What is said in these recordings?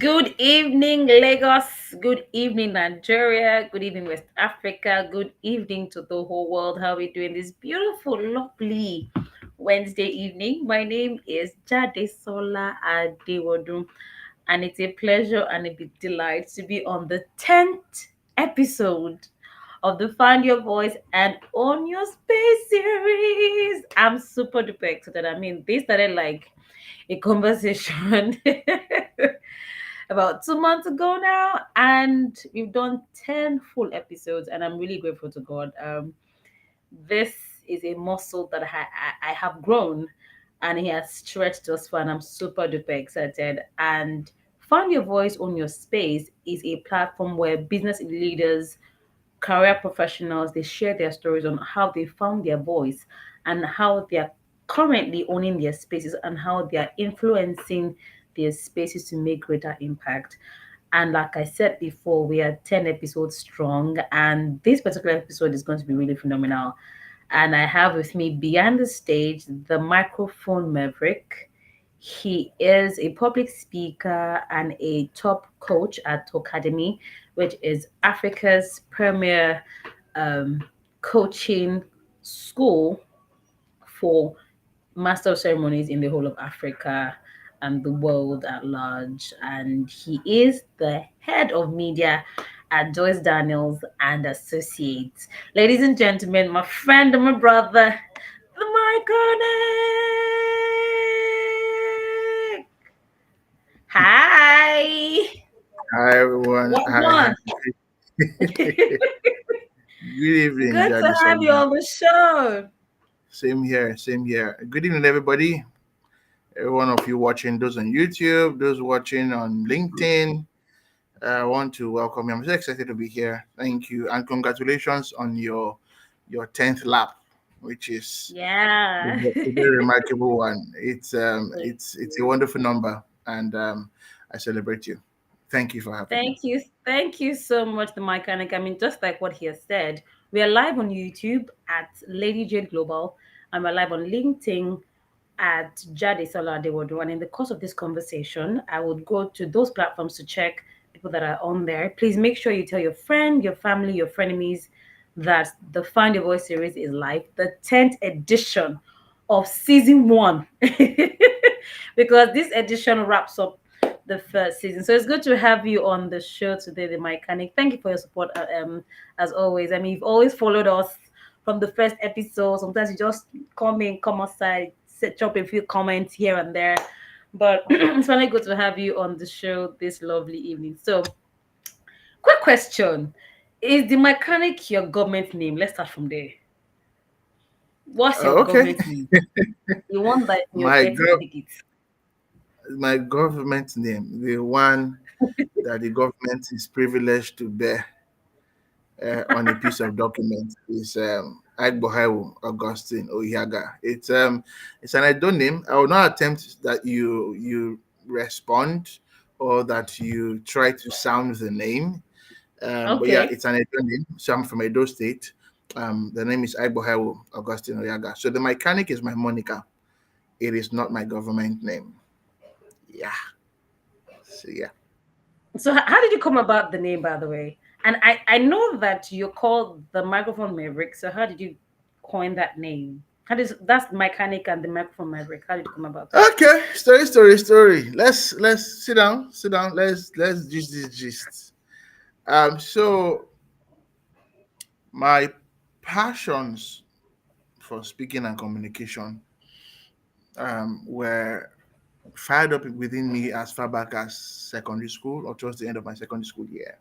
Good evening, Lagos. Good evening, Nigeria. Good evening, West Africa. Good evening to the whole world. How are we doing this beautiful, lovely Wednesday evening? My name is Jade Sola Adewodun, and it's a pleasure and a big delight to be on the 10th episode of the Find Your Voice and Own Your Space series. I'm super duper excited. I mean, this started like a conversation about 2 months ago now, and we've done 10 full episodes, and I'm really grateful to God. This is a muscle that I have grown, and He has stretched us for, and I'm super duper excited. And Find Your Voice, Own Your Space is a platform where business leaders, career professionals, they share their stories on how they found their voice and how they are currently owning their spaces and how they are influencing their spaces to make greater impact. And like I said before, we are 10 episodes strong, and this particular episode is going to be really phenomenal. And I have with me behind the stage the microphone maverick. He is a public speaker and a top coach at Academy, which is Africa's premier um, coaching school for master of ceremonies in the whole of Africa and the world at large. And he is the head of media at Joyce Daniels and Associates. Ladies and gentlemen, my friend and my brother, the Michanic. Hi. Hi everyone. What Hi. one? Good evening, Good to Jade have you Solomon. on the show. Same here, same here. Good evening, everybody. Every one of you watching, those on YouTube, those watching on LinkedIn. I want to welcome you. I'm so excited to be here. Thank you, and congratulations on your 10th lap, which is Yeah. a very remarkable one. It's a wonderful number, and I celebrate you. Thank you for having me. Thank you so much, the mechanic. I mean, just like what he has said, we are live on YouTube at Lady Jade Global, and we're live on LinkedIn at Jade Sola Adewodu. And in the course of this conversation, I would go to those platforms to check people that are on there. Please make sure you tell your friend, your family, your frenemies that the Find Your Voice series is live, the 10th edition of season one, because this edition wraps up the first season. So it's good to have you on the show today, the mechanic. Thank you for your support, as always. I mean, you've always followed us from the first episode. Sometimes you just come outside, drop a few comments here and there. But it's really good to have you on the show this lovely evening. So, quick question: is the mechanic your government name? Let's start from there. What's your Okay. government name? The one that in your My birth girl, certificate. my government name, the one that the government is privileged to bear on a piece of document, is Aigbokhaevbo Augustine Oyaga. It's an Edo name. I will not attempt that you respond or that you try to sound the name. But yeah, Okay. it's an Edo name. So I'm from Edo State. The name is Aigbokhaevbo Augustine Oyaga. So the mechanic is my moniker. It is not my government name. Yeah. So yeah. So how did you come about the name, by the way? And I know that you're called the microphone maverick. So how did you coin that name? How does that's mechanic and the microphone maverick? How did you come about that? Okay, story. Let's sit down. Let's gist this gist. So my passions for speaking and communication were fired up within me as far back as secondary school or towards the end of my secondary school year,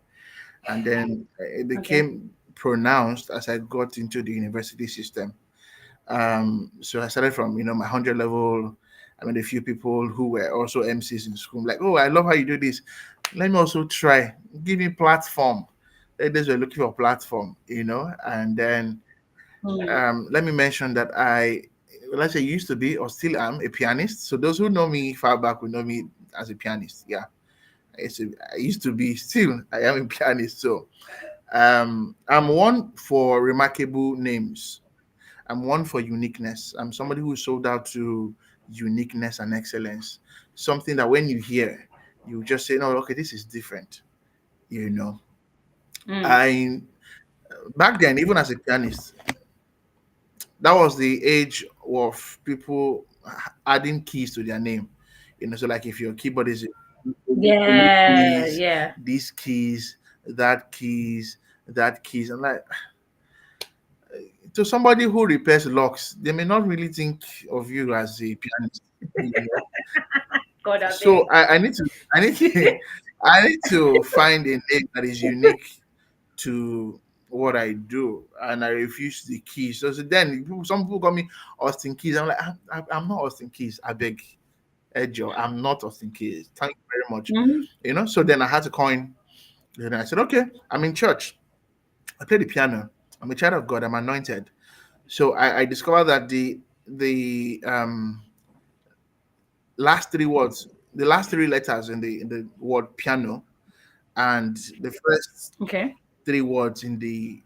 and then it Okay. became pronounced as I got into the university system. So I started from my 100 level. I met a few people who were also MCs in school. Like, oh, I love how you do this. Let me also try. Give me platform. They were looking for platform. And then Hmm. let me mention that let's say, used to be or still am a pianist. So those who know me far back will know me as a pianist. Yeah, I used to be. Still, I am a pianist. So I'm one for remarkable names. I'm one for uniqueness. I'm somebody who sold out to uniqueness and excellence. Something that when you hear, You just say, no, okay, this is different. You know, Mm. I back then, even as a pianist, that was the age of people adding keys to their name. So like if your keyboard is Yeah, keys, yeah. these keys, that keys, that keys. I'm like, to somebody who repairs locks, they may not really think of you as a pianist. You know? God, I So beg. I need to I need to find a name that is unique to what I do, and I refuse the keys. So then some people call me Austin Keys. I'm like, I'm not Austin Keys. I beg, Edjo, I'm not Austin Keys. Thank you very much. Hmm. So then I had to coin. Then I said, okay, I'm in church. I play the piano. I'm a child of God. I'm anointed. So I discovered that the last three words, the last three letters in the word piano, and the first Okay. three words in the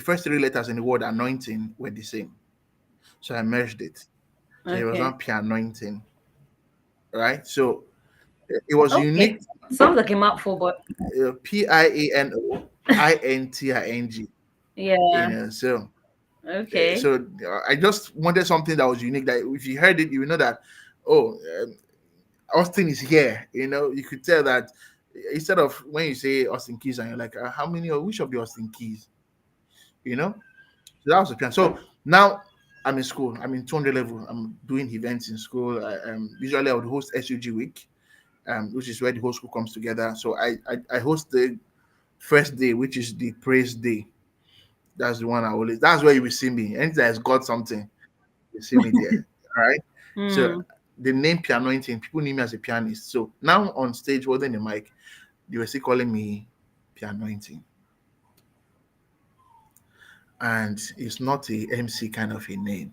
first three letters in the word anointing were the same. So I merged it. So it was Okay. one anointing, right? So it was Okay. unique. Sounds like a mouthful, but Pianointing. yeah. So Okay. I just wanted something that was unique. That if you heard it, you would know that. Oh, Austin is here. You could tell that instead of when you say Austin Keys and you're like, how many or which of the Austin Keys? You know. So that was the plan. So now I'm in school. I'm in 200 level. I'm doing events in school. Usually I would host SUG week, which is where the whole school comes together. So I host the first day, which is the praise day. That's the one I always. That's where you will see me. Anything that's got something, you see me there. All right. So Mm. the name Pianointing, people knew me as a pianist. So now on stage holding the mic, they were still calling me Pianointing. And it's not a MC kind of a name.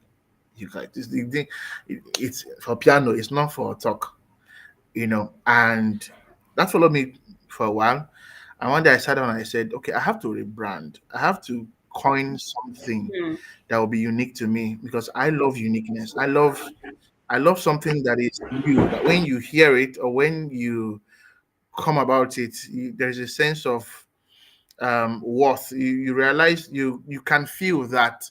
You guys, it's for piano, it's not for talk. And that followed me for a while. And one day I sat down and I said, okay, I have to rebrand. I have to coin something Mm. that will be unique to me because I love uniqueness. I love something that is new, that when you hear it or when you come about it, there's a sense of worth. You realize you can feel that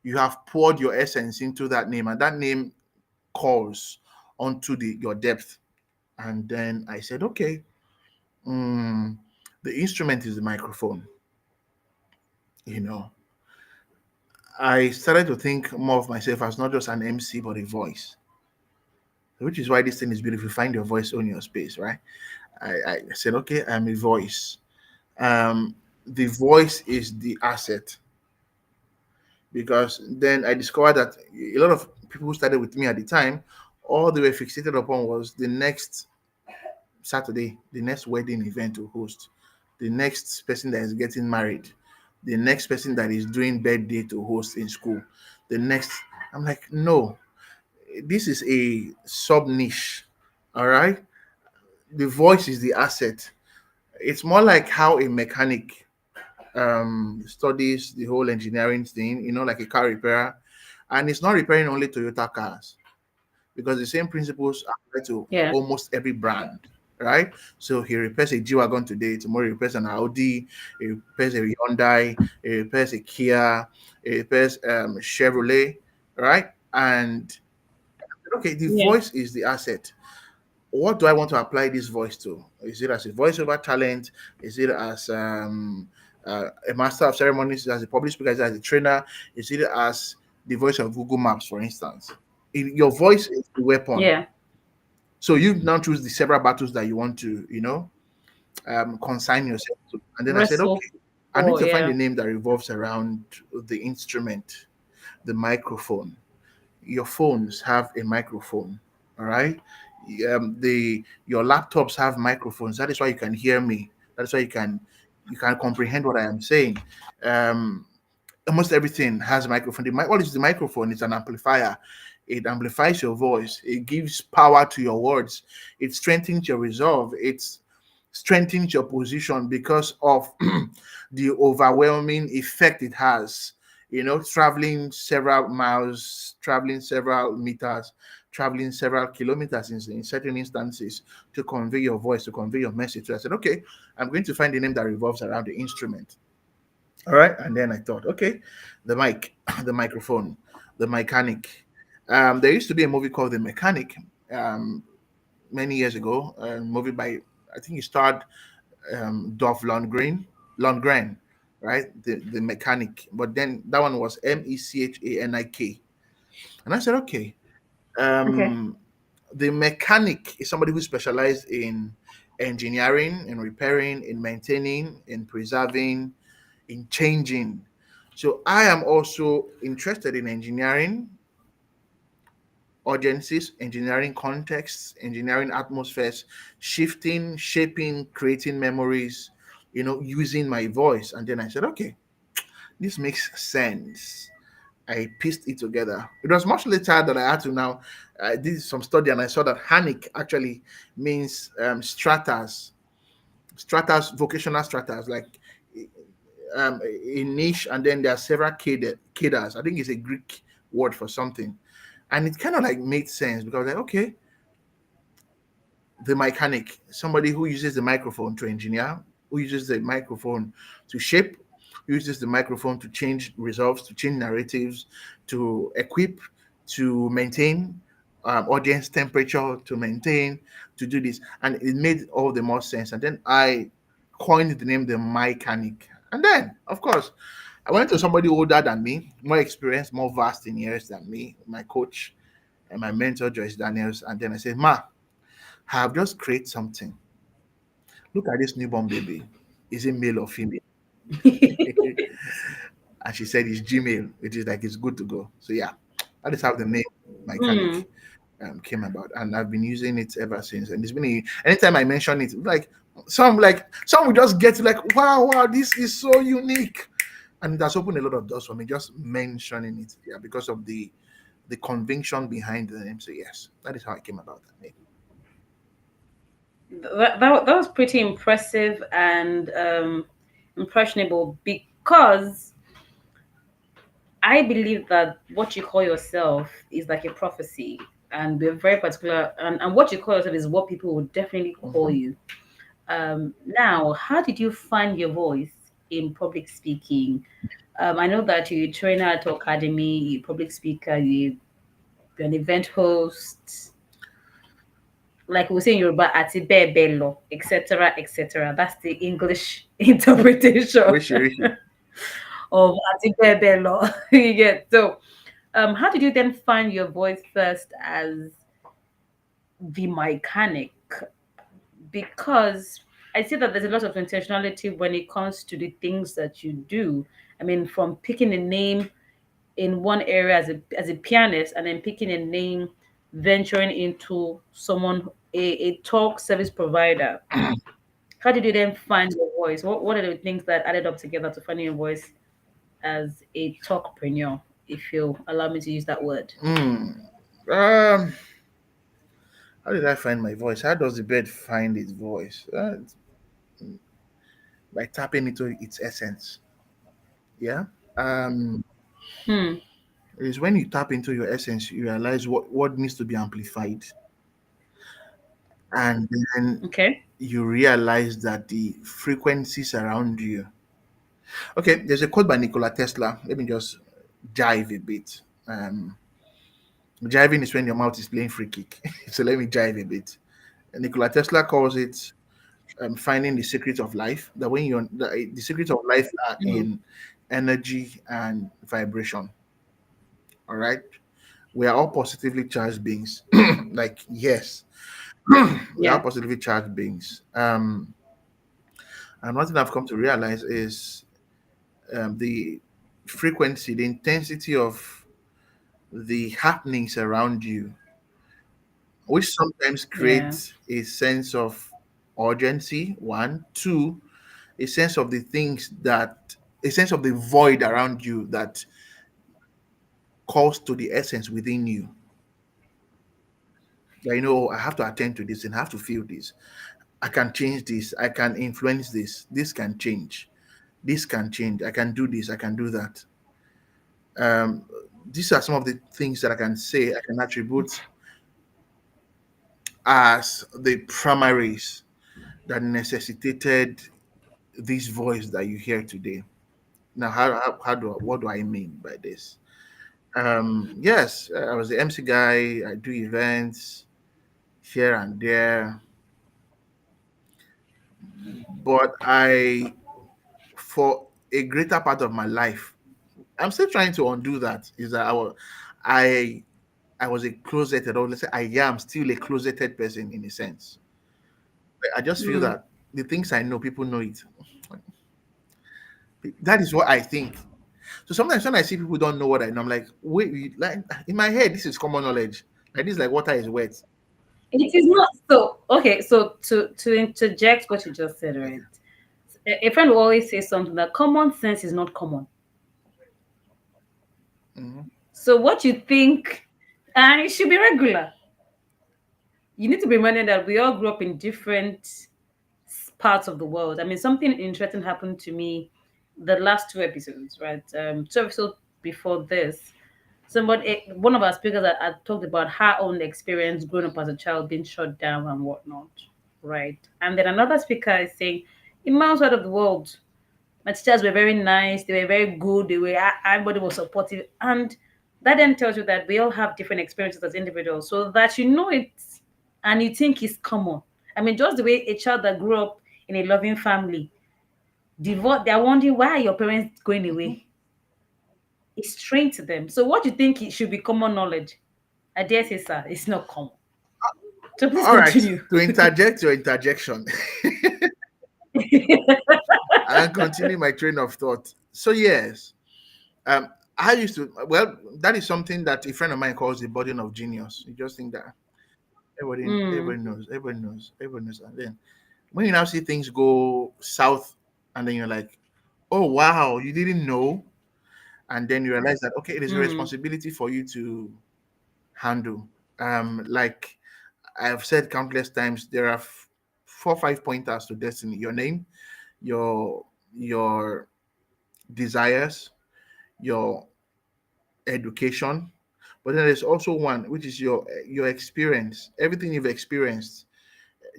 you have poured your essence into that name, and that name calls onto your depth. And then I said, okay, mm, the instrument is the microphone. You know, I started to think more of myself as not just an MC but a voice, which is why this thing is beautiful. Find your voice, own your space, right? I said, okay, I'm a voice. Um, the voice is the asset because then I discovered that a lot of people who started with me at the time, all they were fixated upon was the next Saturday, the next wedding event to host, the next person that is getting married, the next person that is doing birthday to host in school, the next. I'm like, no, this is a sub niche. All right. The voice is the asset. It's more like how a mechanic studies the whole engineering thing, like a car repairer. And it's not repairing only Toyota cars because the same principles apply to Yeah. almost every brand, right? So he repairs a G Wagon today, tomorrow he repairs an Audi, he repairs a Hyundai, he repairs a Kia, he repairs Chevrolet, right? And okay, the Yeah. voice is the asset. What do I want to apply this voice to? Is it as a voiceover talent? Is it as a master of ceremonies, as a public speaker, is it as a trainer? Is it as the voice of Google Maps, for instance? Your voice is the weapon. Yeah. So you now choose the several battles that you want to, consign yourself to. And then I said, Wrestle okay, I need for, to find a yeah. name that revolves around the instrument, the microphone. Your phones have a microphone, all right? The your laptops have microphones. That is why you can hear me. That's why you can comprehend what I am saying. Um, Almost everything has a microphone. What is the microphone? It's an amplifier. It amplifies your voice. It gives power to your words. It strengthens your resolve. It strengthens your position because of the overwhelming effect it has. Traveling several miles, traveling several meters traveling several kilometers in certain instances to convey your voice, to convey your message. So I said, okay, I'm going to find a name that revolves around the instrument. All right. And then I thought, okay, the mic, the microphone, the mechanic. There used to be a movie called The Mechanic many years ago, a movie by, I think it starred Dolph Lundgren, right? The mechanic. But then that one was Mechanik. And I said, okay, Okay. um, the mechanic is somebody who specialized in engineering, in repairing, in maintaining, in preserving, in changing. So I am also interested in engineering audiences, engineering contexts, engineering atmospheres, shifting, shaping, creating memories, using my voice. And then I said, okay, this makes sense. I pieced it together. It was much later that I had to now. I did some study and I saw that Hanik actually means stratas, vocational stratas, like a niche, and then there are several cadres. I think it's a Greek word for something, and it kind of like made sense because like, okay, the mechanic, somebody who uses the microphone to engineer, who uses the microphone to shape, who uses the microphone to change results, to change narratives, to equip, to maintain audience temperature, to maintain, to do this. And it made all the more sense. And then I coined the name the mechanic. And then, of course, I went to somebody older than me, more experienced, more vast in years than me, my coach and my mentor, Joyce Daniels. And then I said, Ma, have just create something. Look at this newborn baby. Is it male or female? And she said it's Gmail, which is like it's good to go. So yeah, that is how the name Hmm. mechanic came about, and I've been using it ever since. And it's been anytime I mention it, like some will just get like, wow, this is so unique, and that's opened a lot of doors for me just mentioning it. Yeah, because of the conviction behind the name. So yes, that is how I came about that name. That was pretty impressive and impressionable because I believe that what you call yourself is like a prophecy, and we're very particular. And what you call yourself is what people will definitely call Mhm. you. Now, how did you find your voice in public speaking? I know that you're a trainer at Academy, you're a public speaker, you're an event host, like we say in Yoruba, ati bẹ́ẹ̀ lo, etc., etc. That's the English interpretation Rishi, Rishi. of ati bẹ́ẹ̀ lo. You get so. How did you then find your voice first as the mechanic? Because I see that there's a lot of intentionality when it comes to the things that you do. I mean, from picking a name in one area as a pianist and then picking a name venturing into someone a talk service provider. How did you then find your voice? What are the things that added up together to finding your voice as a talkpreneur, if you allow me to use that word? Mm. Um, how did I find my voice? How does the bird find its voice? By tapping into its essence. Yeah. Um, Hmm. is when you tap into your essence, you realize what needs to be amplified, and then Okay. you realize that the frequencies around you. Okay, there's a quote by Nikola Tesla. Let me just jive a bit. Jiving is when your mouth is playing free kick. So let me jive a bit. Nikola Tesla calls it finding the secret of life. That when the secret of life are Hmm. in energy and vibration. All right, we are all positively charged beings. Like yes, we are Yeah. positively charged beings. And one thing I've come to realize is the frequency, the intensity of the happenings around you, which sometimes Yeah. creates a sense of urgency. One, two, a sense of the things that, a sense of the void around you that calls to the essence within you. That I have to attend to this and I have to feel this. I can change this. I can influence this. This can change. This can change. I can do this. I can do that. Um, these are some of the things that I can say. I can attribute. as the primaries that necessitated this voice that you hear today. Now, how do what do I mean by this? Yes, I was the MC guy. I do events here and there, but for a greater part of my life, I'm still trying to undo that. Is that I, I was a closeted, or let's say I am still a closeted person in a sense. I just feel Hmm. that the things I know, people know it. That is what I think. So sometimes when I see people don't know what I know, I'm like, wait, like in my head, this is common knowledge. Like this, is like water is wet. It is not so. Okay, so to interject what you just said, right? A friend will always say something that common sense is not common. Mhm. So what you think, and it should be regular. You need to be reminded that we all grew up in different parts of the world. I mean, something interesting happened to me the last two episodes, right? Two episodes before this, one of our speakers had talked about her own experience growing up as a child, being shut down and whatnot, right? And then another speaker is saying, in my side of the world, my teachers were very nice, they were very good, everybody was supportive, and that then tells you that we all have different experiences as individuals, so that you know it and you think it's common. I mean, just the way a child that grew up in a loving family, divorce, they're wondering why are your parents going Mhm. away. It's strange to them. So what you think it should be common knowledge, I dare say, sir, it's not common. So please All right, continue. to interject your interjection and continue my train of thought. So yes, um, I used to. Well, that is something that a friend of mine calls the burden of genius. You just think that Mm, everybody knows, everybody knows, everybody knows, and then when you now see things go south, and then you're like, oh wow, you didn't know, and then you realize that okay, it is a mm, responsibility for you to handle. Like I've said countless times, there are 4 or 5 pointers to destiny: your name, your your desires, your education, but then there's also one which is your experience, everything you've experienced,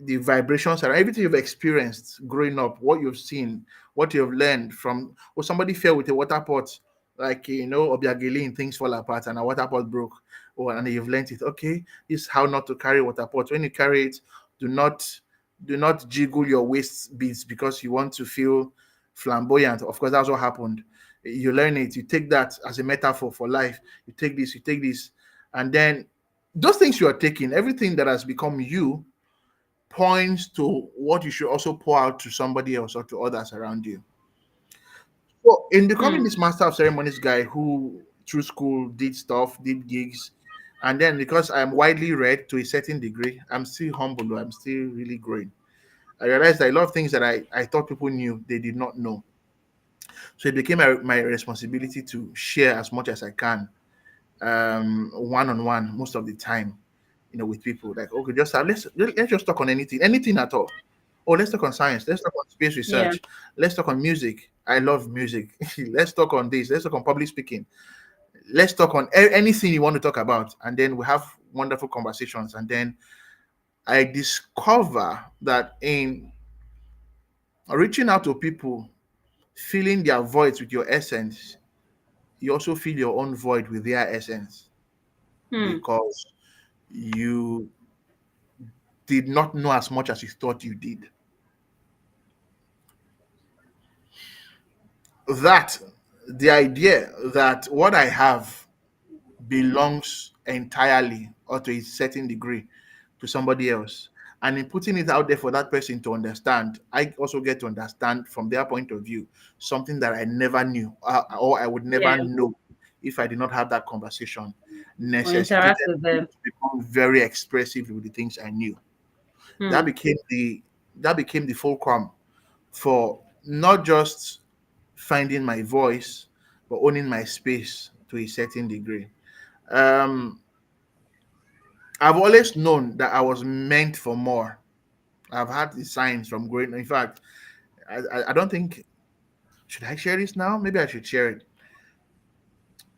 the vibrations are everything you've experienced growing up, what you've seen, what you've learned from. Or somebody fell with a water pot, like Obiageli, things fall apart and a water pot broke. And you've learned it. Okay, this is how not to carry water pot. When you carry it, do not do not jiggle your waist beads because you want to feel flamboyant. Of course, that's what happened. You learn it, you take that as a metaphor for life. You take this, and then those things you are taking, everything that has become you, points to what you should also pour out to somebody else or to others around you. So, in becoming mm, this master of ceremonies guy who through school did stuff, did gigs, and then because I'm widely read to a certain degree, I'm still humble, though, I'm still really growing. I realized that a lot of things that I thought people knew, they did not know. So it became my responsibility to share as much as I can, one on one most of the time, with people. Like, okay, let's just talk on anything at all. Oh, let's talk on science. Let's talk on space yeah. research. Let's talk on music. I love music. Let's talk on this. Let's talk on public speaking. Let's talk on anything you want to talk about, and then we have wonderful conversations. And then I discover that in reaching out to people, filling their voids with your essence, you also fill your own void with their essence Hmm. because you did not know as much as you thought you did. That the idea that what I have belongs entirely or to a certain degree to somebody else. And in putting it out there for that person to understand, I also get to understand from their point of view something that I never knew, or I would never Yeah. know if I did not have that conversation, Or interact necessitated with me them. to become very expressive with the things I knew. That Hmm. became the that became the fulcrum for not just finding my voice, but owning my space to a certain degree. Um, I've always known that I was meant for more. I've had the signs from growing. In fact, I don't think, should I share this now? Maybe I should share it.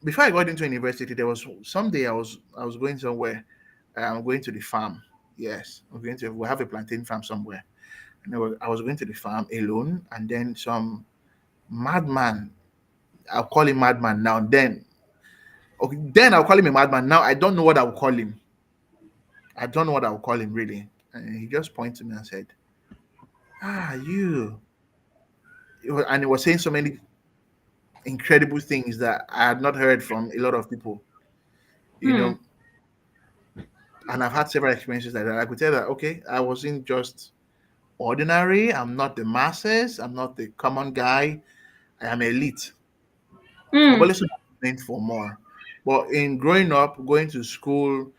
Before I got into university, there was someday I was going somewhere. I'm going to the farm. Yes, we have a plantain farm somewhere. And I was going to the farm alone, and then some madman. I'll call him madman now. Then, okay, then I'll call him a madman. Now I don't know what I will call him. I don't know what I will call him really. And he just pointed to me and said, "Ah, you." And he was saying so many incredible things that I had not heard from a lot of people. You Hmm. know, and I've had several experiences like that. I could tell that okay, I wasn't just ordinary. I'm not the masses. I'm not the common guy. I am elite. I've Hmm. always been meant for more. But in growing up, going to school,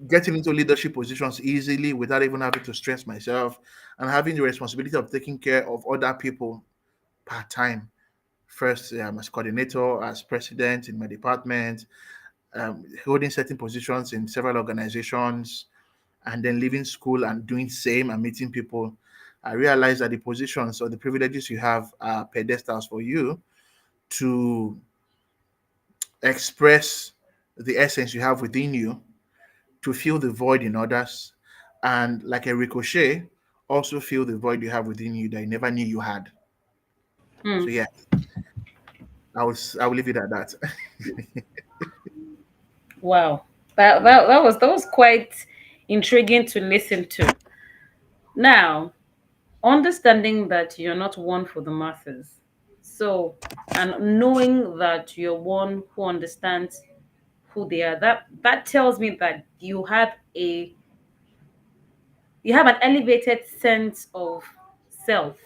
getting into leadership positions easily without even having to stress myself, and having the responsibility of taking care of other people part time. First, as coordinator, as president in my department, holding certain positions in several organizations, and then leaving school and doing same and meeting people. I realized that the positions or the privileges you have are pedestals for you to express the essence you have within you, to fill the void in others, and like a ricochet, also fill the void you have within you that you never knew you had. Hmm. So yeah, I will leave it at that. Wow. That was quite intriguing to listen to. Now, understanding that you're not one for the masses. So, and knowing that you're one who understands who they are, that tells me that you have an elevated sense of self.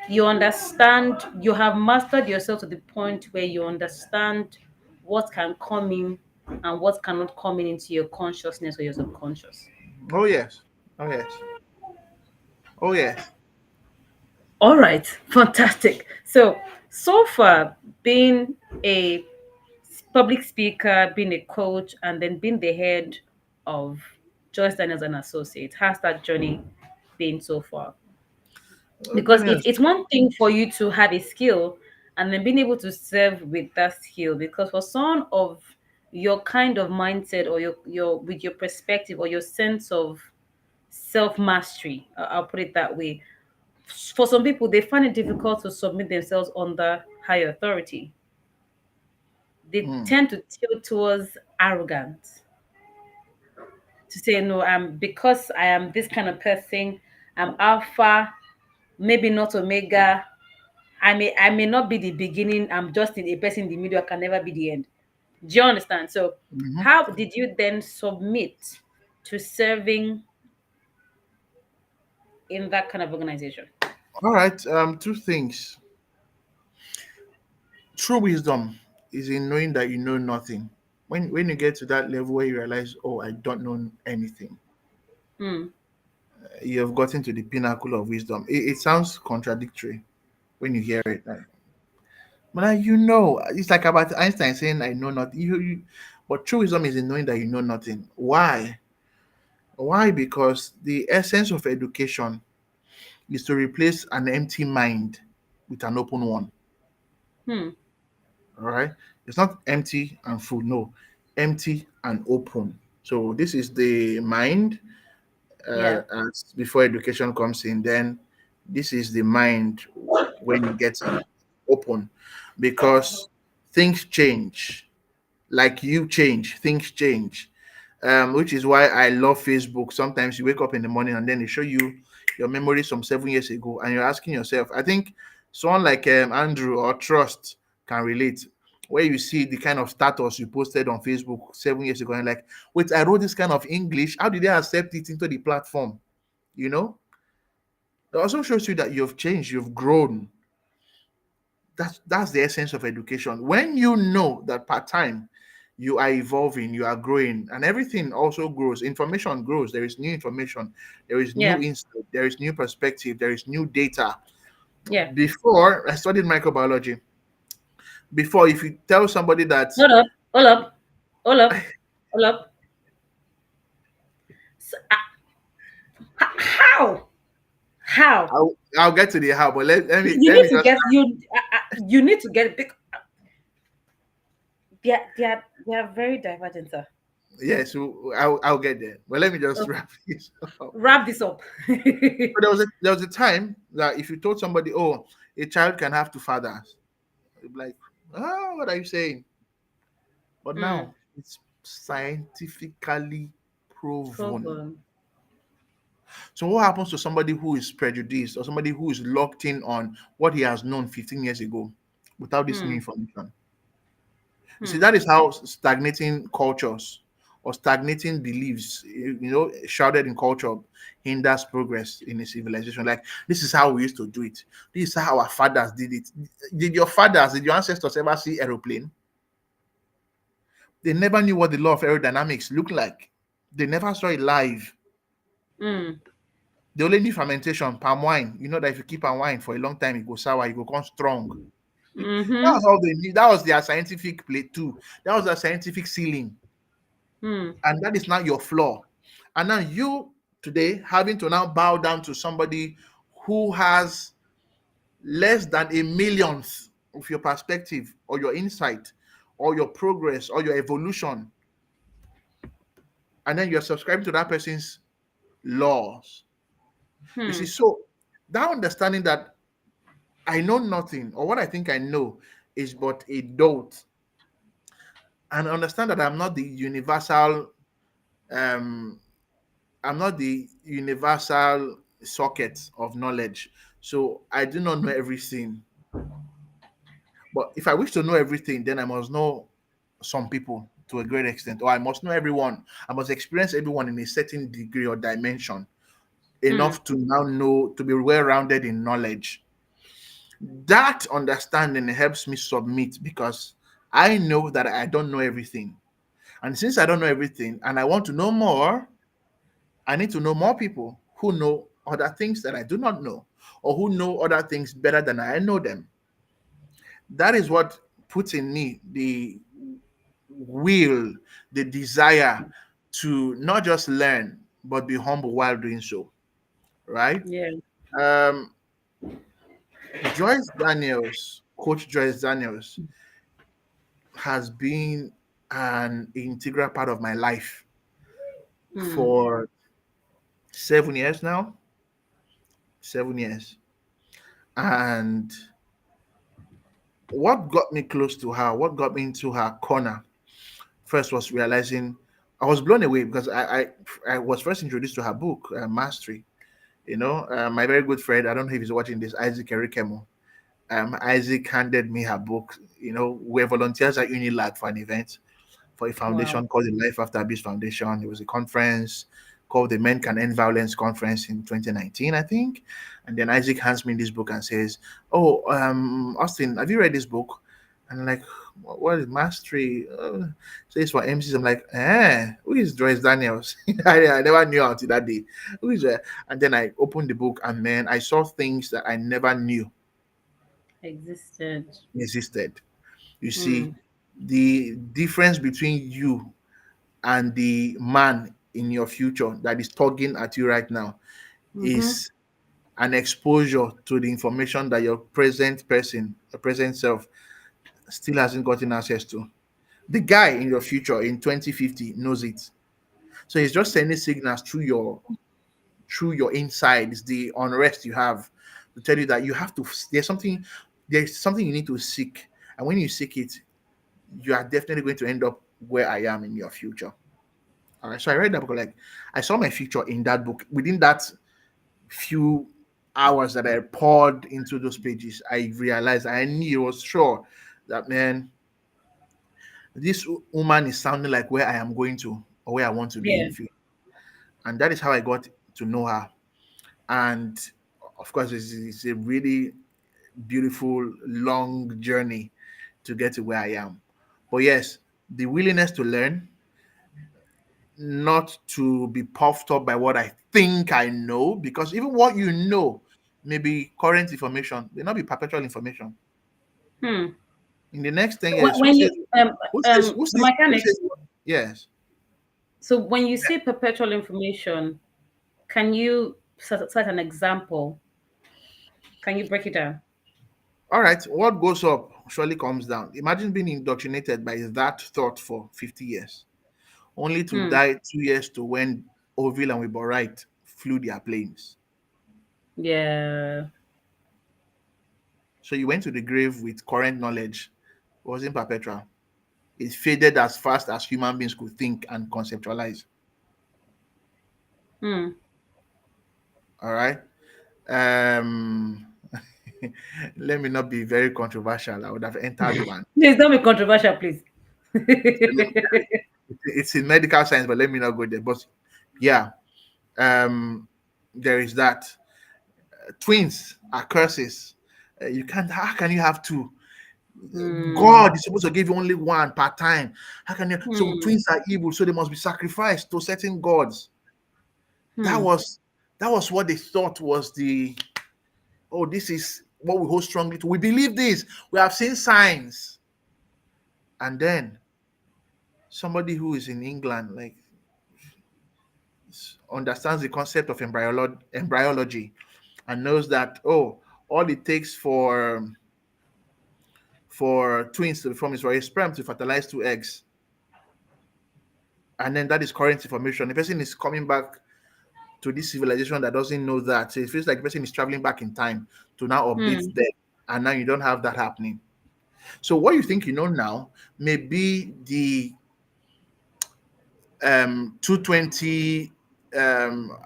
You understand, you have mastered yourself to the point where you understand what can come in and what cannot come in into your consciousness or your subconscious. Oh yes, oh yes, oh yes. All right, fantastic. So far, being a public speaker, being a coach, and then being the head of Joyce Daniels and Associates, how's that journey been so far? Because Goodness. it's one thing for you to have a skill and then being able to serve with that skill. Because for someone of your kind of mindset or your with your perspective or your sense of self mastery, I'll put it that way, for some people they find it difficult to submit themselves under higher authority. They Mm. tend to tilt towards arrogance, to say no, I'm because I am this kind of person, I'm alpha, maybe not omega. I may not be the beginning, I'm just in a person in the middle, I can never be the end. Do you understand? So Mhm. how did you then submit to serving in that kind of organization? All right. Two things. True wisdom is in knowing that you know nothing. When you get to that level where you realize, oh, I don't know anything, Hmm. you have gotten to the pinnacle of wisdom. It sounds contradictory when you hear it. But you know, it's like about Einstein saying, "I know not." But true wisdom is in knowing that you know nothing. Why? Why? Because the essence of education is to replace an empty mind with an open one. Hmm. All right, it's not empty and full. No, empty and open. So this is the mind. Yeah. As before education comes in, then this is the mind when it gets open, because things change. Like you change, things change. Which is why I love Facebook. Sometimes you wake up in the morning and then they show you your memories from 7 years ago, and you're asking yourself. I think someone like Andrew or Trust can relate. Where you see the kind of status you posted on Facebook 7 years ago, and like, wait, I wrote this kind of English. How did they accept it into the platform? You know, it also shows you that you've changed, you've grown. That's the essence of education. When you know that part time you are evolving, you are growing, and everything also grows. Information grows. There is new information, there is new Yeah. insight, there is new perspective, there is new data. Yeah. Before I studied microbiology. Before, if you tell somebody that Hold up. Hold up. Hold up. Hold up. How? How? I'll get to the how, but You let need me to just get you need to get big. They are very divergent, sir. Yeah, so I'll get there. But let me just Okay, wrap this up. So wrap this up. there was a time that if you told somebody, oh, a child can have two fathers, they'd be like, oh, what are you saying? But Hmm. now it's scientifically proven. Proven. So what happens to somebody who is prejudiced or somebody who is locked in on what he has known 15 years ago without this new Hmm. information? You see, Hmm. that is how stagnating cultures or stagnating beliefs, shrouded in culture, hinders progress in a civilization. Like, this is how we used to do it. This is how our fathers did it. Did your ancestors ever see aeroplane? They never knew what the law of aerodynamics looked like. They never saw it live. Hmm. They only knew fermentation, palm wine. You know that if you keep palm wine for a long time, it goes sour, it will come strong. That Mm-hmm. was all they knew. That was their scientific plate too. That was their scientific ceiling. Hmm. And that is now your flaw. And now you today having to now bow down to somebody who has less than a millionth of your perspective or your insight or your progress or your evolution, and then you're subscribing to that person's laws. You see, Hmm. so that understanding that I know nothing, or what I think I know is but a dot, and understand that um I'm not the universal socket of knowledge. So I do not know everything. But if I wish to know everything, then I must know some people to a great extent, or I must know everyone. I must experience everyone in a certain degree or dimension, Hmm. enough to now know, to be well rounded in knowledge. That understanding helps me submit because I know that I don't know everything. And since I don't know everything and I want to know more, I need to know more people who know other things that I do not know, or who know other things better than I know them. That is what puts in me the will, the desire to not just learn, but be humble while doing so. Right? Yeah. Um, Joyce Daniels, Coach Joyce Daniels, has been an integral part of my life Hmm. for 7 years now. 7 years. And what got me close to her, what got me into her corner, first was realizing I was blown away because I was first introduced to her book, Mastery. My very good friend, I don't know if he's watching this, Isaac Erikemo. Isaac handed me her book. We're volunteers at Unilag for an event for a Wow. foundation called the Life After Abuse Foundation. It was a conference called the Men Can End Violence Conference in 2019, I think. And then Isaac hands me this book and says, "Oh, Austin, have you read this book?" And I'm like, "What is Mastery?" So it's for MCs. I'm like, who is Joyce Daniels? I never knew until that day. Who is that? And then I opened the book and man, I saw things that I never knew Existed. existed. You Hmm. see, the difference between you and the man in your future that is tugging at you right now Mm-hmm. is an exposure to the information that your present person, your present self, still hasn't gotten access to. The guy in your future in 2050 knows it. So he's just sending signals through your insides, the unrest you have, to tell you that you have to there's something you need to seek. And when you seek it, you are definitely going to end up where I am in your future. All right. So I read that book. Like, I saw my future in that book. Within that few hours that I poured into those pages, I realized, I knew, I was sure that, man, this woman is sounding like where I am going to, or where I want to be in Yeah. the future. And that is how I got to know her. And of course, it's a really beautiful, long journey to get to where I am. But yes, the willingness to learn, not to be puffed up by what I think I know, because even what you know may be current information, may not be perpetual information. Hmm. In the next 10 So years, who when says, you who says, so who mechanics, says, yes. so when you say perpetual information, can you set an example? Can you break it down? All right, what goes up surely comes down. Imagine being indoctrinated by that thought for 50 years. only to Hmm. die 2 years to when Orville and Wright flew their planes. Yeah. So you went to the grave with current knowledge. It wasn't perpetual. It faded as fast as human beings could think and conceptualize. Hmm. All right. Um, let me not be very controversial. I would have entered one. Please don't be controversial, please. So let me tell you, it's in medical science, but let me not go there. But yeah, um, there is that. Twins are curses. You can't. How can you have two? Hmm. God is supposed to give you only one per time. How can you? So Hmm. twins are evil, so they must be sacrificed to certain gods. That Hmm. was that was what they thought was the. Oh, this is what we hold strongly to. We believe this. We have seen signs, and then somebody who is in England, like, understands the concept of embryology and knows that, oh, all it takes for twins to form is for a sperm to fertilize two eggs, and then that is current information. The person is coming back to this civilization that doesn't know that, so it feels like the person is traveling back in time to now update Hmm. them, and now you don't have that happening. So what you think you know now may be the 220 um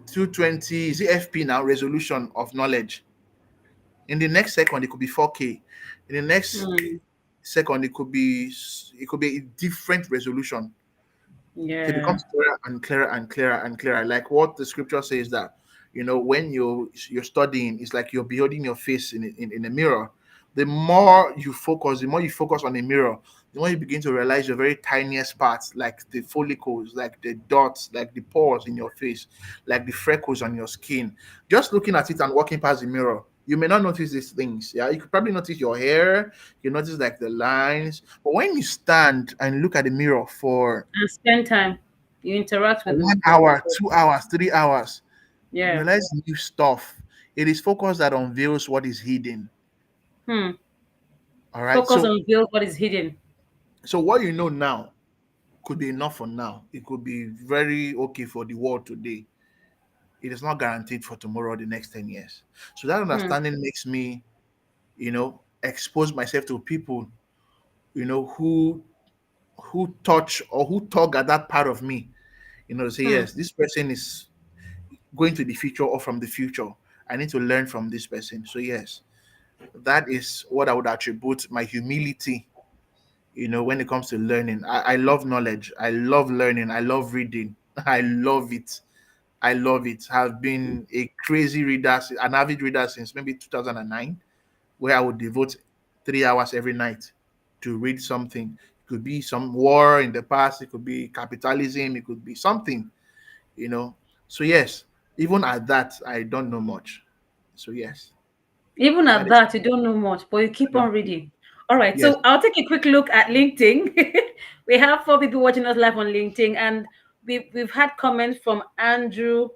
220 ZFP now resolution of knowledge. In the next second, it could be 4K. In the next Hmm. second, it could be a different resolution. It Yeah. becomes clearer and clearer and clearer and clearer. Like what the scripture says that, when you're studying, it's like you're beholding your face in a mirror. The more you focus on a mirror, the more you begin to realize your very tiniest parts, like the follicles, like the dots, like the pores in your face, like the freckles on your skin. Just looking at it and walking past the mirror, you may not notice these things. Yeah, you could probably notice your hair, you notice like the lines, but when you stand and look at the mirror for And spend time. You interact with one with hour, yourself. 2 hours, 3 hours, you Yeah. realize new stuff. It is focus that unveils what is hidden. Hmm. All right. Focus So on build what is hidden. what you know now could be enough for now. It could be very okay for the world today. It is not guaranteed for tomorrow or the next 10 years. So that Hmm. understanding makes me, expose myself to people, who touch or who tug at that part of me, say, Hmm. yes, this person is going to the future or from the future. I need to learn from this person. So yes, that is what I would attribute my humility, when it comes to learning. I love knowledge. I love learning. I love reading. I love it. I love it. I've been a crazy reader, an avid reader since maybe 2009, where I would devote 3 hours every night to read something. It could be some war in the past, it could be capitalism, it could be something, you know. So, yes, even at that, I don't know much. So, yes, Even that at is, that, you don't know much, but you I keep don't on know. reading. All right, Yes. so I'll take a quick look at LinkedIn. We have 4 people watching us live on LinkedIn, and we've had comments from Andrew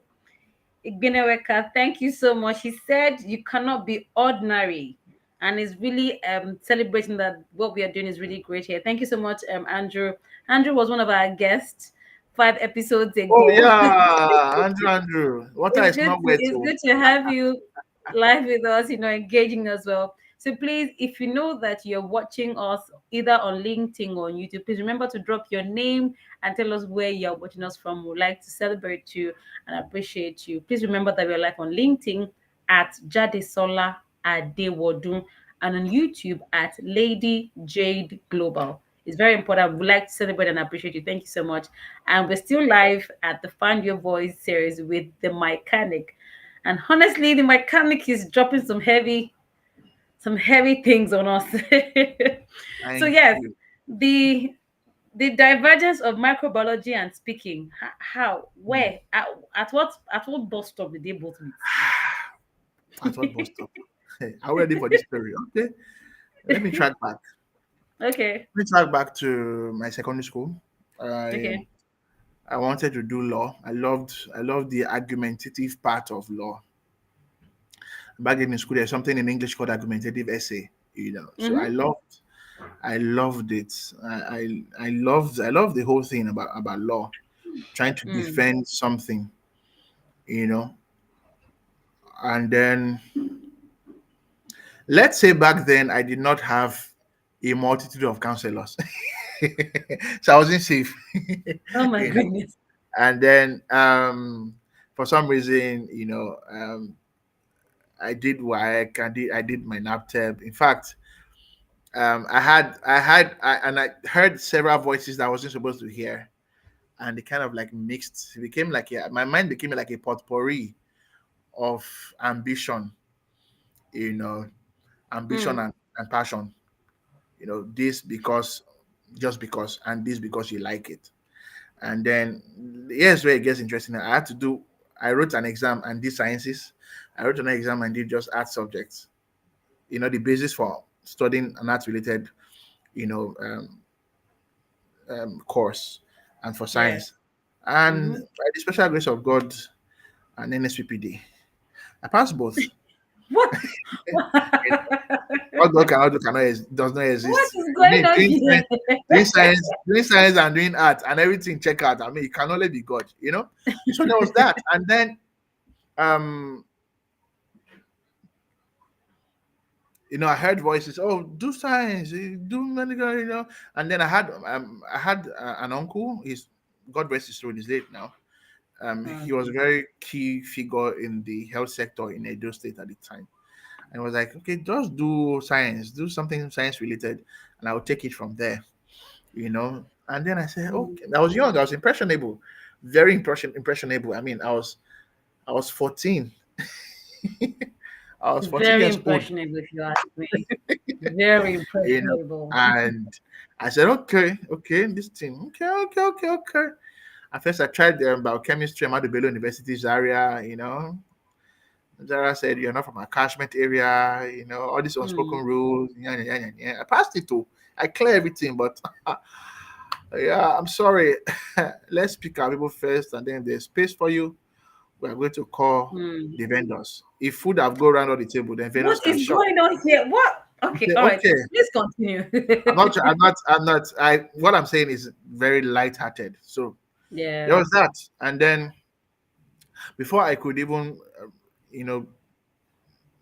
Igbeneweka. Thank you so much. He said you cannot be ordinary, and is really celebrating that what we are doing is really great here. Thank you so much, Andrew. Andrew was one of our guests 5 episodes Oh, ago. yeah. Andrew. Water it's is good not to wet. it's Oh. good to have you live with us, engaging as well. So please, if you know that you're watching us either on LinkedIn or on YouTube, please remember to drop your name and tell us where you're watching us from. We'd like to celebrate you and appreciate you. Please remember that we're live on LinkedIn at Jade Sola Adewodun and on YouTube at Lady Jade Global. It's very important. We'd like to celebrate and appreciate you. Thank you so much. And we're still live at the Find Your Voice series with the Michanic. And honestly, the Michanic is dropping some heavy things on us. So Thank yes, you. the the divergence of microbiology and speaking. How? Hmm. Where? At what bus stop did they both meet? At what bus stop? Hey, are we ready for this story? Okay. Let me track back. Okay. Let me track back to my secondary school. I Okay. I wanted to do law. I loved the argumentative part of law. Back in school, there's something in English called argumentative essay. So I Mm-hmm. loved. I loved it. I loved the whole thing about law, trying to Mm. defend something, you know. And then let's say back then I did not have a multitude of counselors, so I wasn't safe, Oh my you know. goodness. And then for some reason, I did WAEC, I did my NAPTEP. In fact, and I heard several voices that I wasn't supposed to hear, and they kind of like mixed. It became like my mind became like a potpourri of ambition, you know, ambition Mm. and passion. This because just because, and this because you like it. And then here's where it gets interesting. I wrote an exam and did sciences. I wrote an exam and did just art subjects. The basis for studying an art related, you know, um, course, and for Yeah. science. And Mm-hmm. by the special grace of God and NSPPD, I passed both. What? What God cannot do does not What exist. is I going mean, on doing here? science, doing science and doing art and everything check out. I mean, it can only be God. So there was that, and then um, I heard voices. Oh, do science, do medical, And then I had an uncle. God rest his soul. He's late now. He was a Okay. very key figure in the health sector in Edo State at the time. And I was like, okay, just do science, do something science related, and I'll take it from there. And then I said, Mm. okay, I was young, I was impressionable, very impressionable. I mean, I was 14. I was 14 Very years old, impressionable, if you ask me. Very you know, impressionable. and I said, okay, okay, this thing, okay, okay, okay, okay. At first, I tried biochemistry. I'm at the Bello University, Zaria. Zara said, you're not from a catchment area, all these unspoken Mm. rules. Yeah, yeah, yeah, yeah. I passed it too. I clear everything, but yeah, I'm sorry. Let's pick our people first, and then if there's space for you, we are going to call Mm. the vendors. If food have go around on the table, then vendors What can is shop. going on here? What? He Okay, said, all right. okay. Please continue. What I'm saying is very light-hearted. So there Yeah. was that. And then before I could even, you know,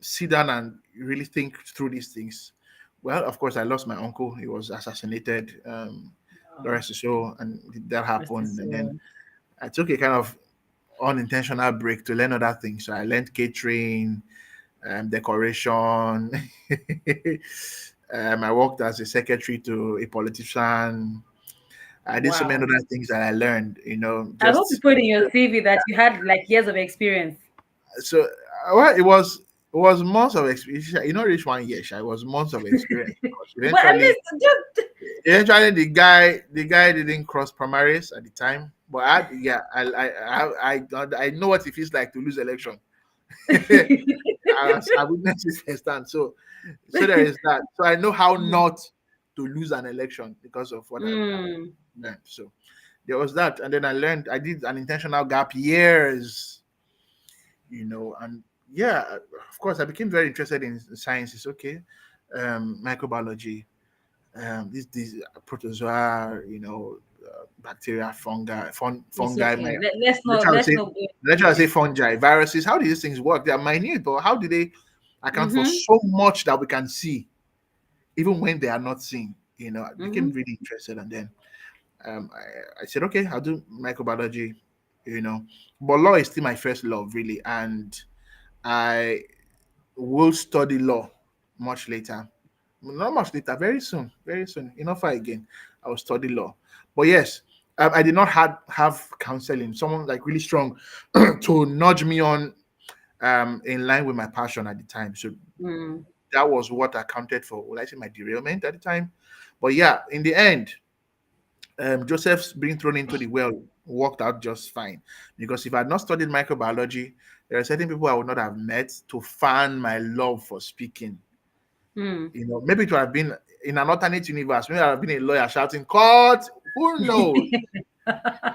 sit down and really think through these things. Well, of course, I lost my uncle. He was assassinated. The Oh, rest is so, and that rest his happened. And then soul. I took a kind of unintentional break to learn other things. So I learned catering, decoration. I worked as a secretary to a politician. I did so many Wow. other things that I learned. I hope you Just put in your CV that you had like years of experience. so well, it was months of experience. Reach 1 year. It was months of experience because But at eventually, least just eventually the guy didn't cross primaries at the time. But I know what it feels like to lose election. I witnessed it firsthand. So there is that. So I know how not to lose an election because of what I've mm, learned. So there was that, and then I did an intentional gap years, and yeah, of course, I became very interested in sciences. Okay, microbiology, these protozoa, bacteria, it's fungi. My okay. Let's not lecturer would let's say, not go lecturer into would say this. fungi, viruses. How do these things work? They are minute, but how do they account for Mm-hmm. so much that we can see, even when they are not seen? I became Mm-hmm. really interested, and then I said, okay, I'll do microbiology. You know, but law is still my first love, really, and I will study law much later. Not much later, very soon, very soon. Enough far again. I will study law. But yes, I did not have counseling, someone like really strong to nudge me on in line with my passion at the time. So Mm. that was what accounted for, will I say, my derailment at the time. But yeah, in the end, Joseph's being thrown into the well worked out just fine. Because if I had not studied microbiology, there are certain people I would not have met to fan my love for speaking. Mm. Maybe it would have been in an alternate universe. Maybe I would have been a lawyer shouting, "Court!" Who knows?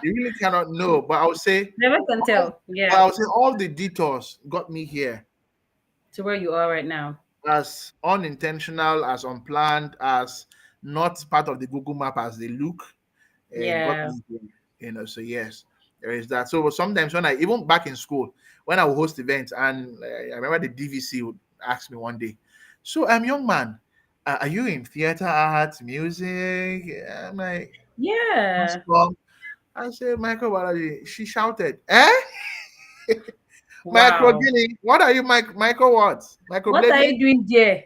You really cannot know. But Never can tell. but Yeah. I would say all the detours got me here, To where you are right now. as unintentional, as unplanned, as not part of the Google map as they look, got Yeah. me here. So yes, there is that. So sometimes when I, even back in school, when I would host events, and I remember the DVC would ask me one day, so I'm young man, are you in theater arts, music? I'm like, Yeah. I said microbiology. She shouted, "Eh? Micro Wow. Guinea? What are you, micro what? What are Microblading?" you doing there?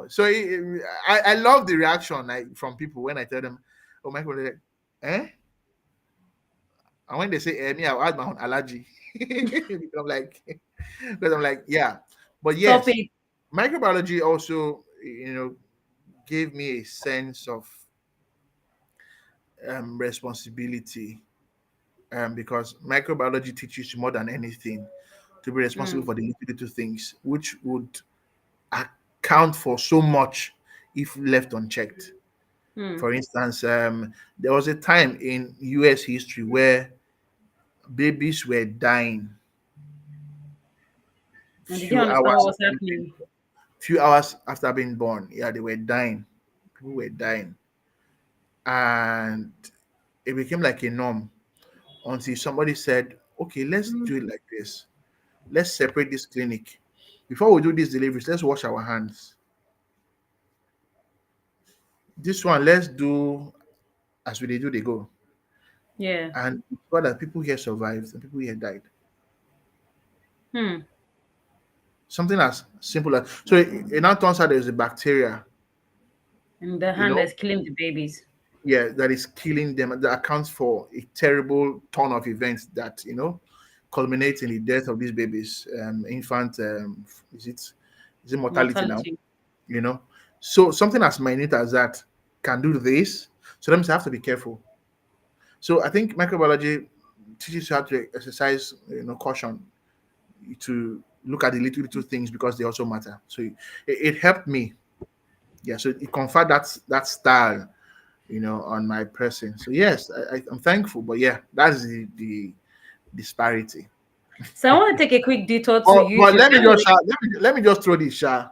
So I love the reaction from people when I tell them, "Oh, microblading, eh?" And when they say, me, I'll add my own allergy. because I'm like, because I'm like, yeah. But Stop yes, it. microbiology also, gave me a sense of responsibility, because microbiology teaches you more than anything to be responsible Mm, for the little things, which would account for so much if left unchecked. mm. For instance, there was a time in US history where babies were dying And did you few understand what hours was happening? few hours after being born. Yeah, they were dying. People were dying. And it became like a norm until somebody said, okay, let's Mm, do it like this. Let's separate this clinic. Before we do these deliveries, let's wash our hands. This one, let's do as we do, they go. yeah. And it's got that people here survived and people here died. Hmm. Something as simple as, so it now turns out there's a bacteria, And the you hand know, that's killing the babies. yeah, that is killing them. That accounts for a terrible turn of events that culminates in the death of these babies. Infant, is it mortality now? Mortality. You know, so something as minute as that can do this. So that means I have to be careful. So I think microbiology teaches you how to exercise, caution, to look at the little things because they also matter. So it helped me. Yeah. So it conferred that style on my person. So yes, I'm thankful, but yeah, that's the disparity. So I want to take a quick detour to But YouTube. let me just let me just throw this Okay,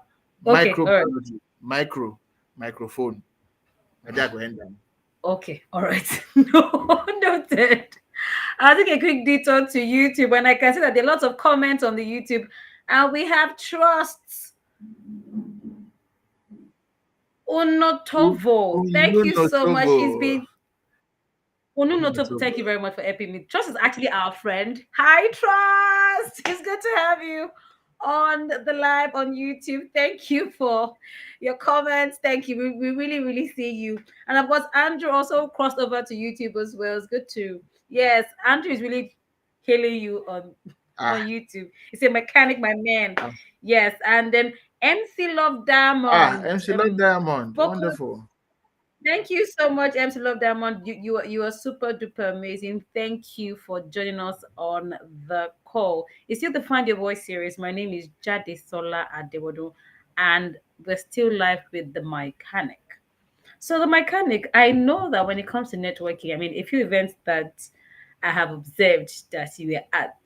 all right. microbiology, microphone. My dad go end down. Okay, all right. No, noted. I'll take a quick detour to YouTube, and I can see that there are lots of comments on the YouTube, and we have Trust Unotovo. Thank you so much. He's Ununotobo. been Ununotovo. Ununotobo. Thank you very much for helping me. Trust is actually our friend. Hi, Trust. It's good to have you on the live on YouTube. Thank you for your comments. Thank you. We really, really see you. And of course, Andrew also crossed over to YouTube as well. It's good to, yes, Andrew is really killing you on Ah, YouTube. He's a mechanic, my man. ah, Yes. And then MC Love Diamond MC Lord Diamond. spoke. Wonderful. Thank you so much, MC Love Diamond. You are super duper amazing. Thank you for joining us on the call. It's still the Find Your Voice series. My name is Jade Sola Adewodo, and we're still live with the Mechanic. So the Mechanic, I know that when it comes to networking, I mean, a few events that I have observed that you were at,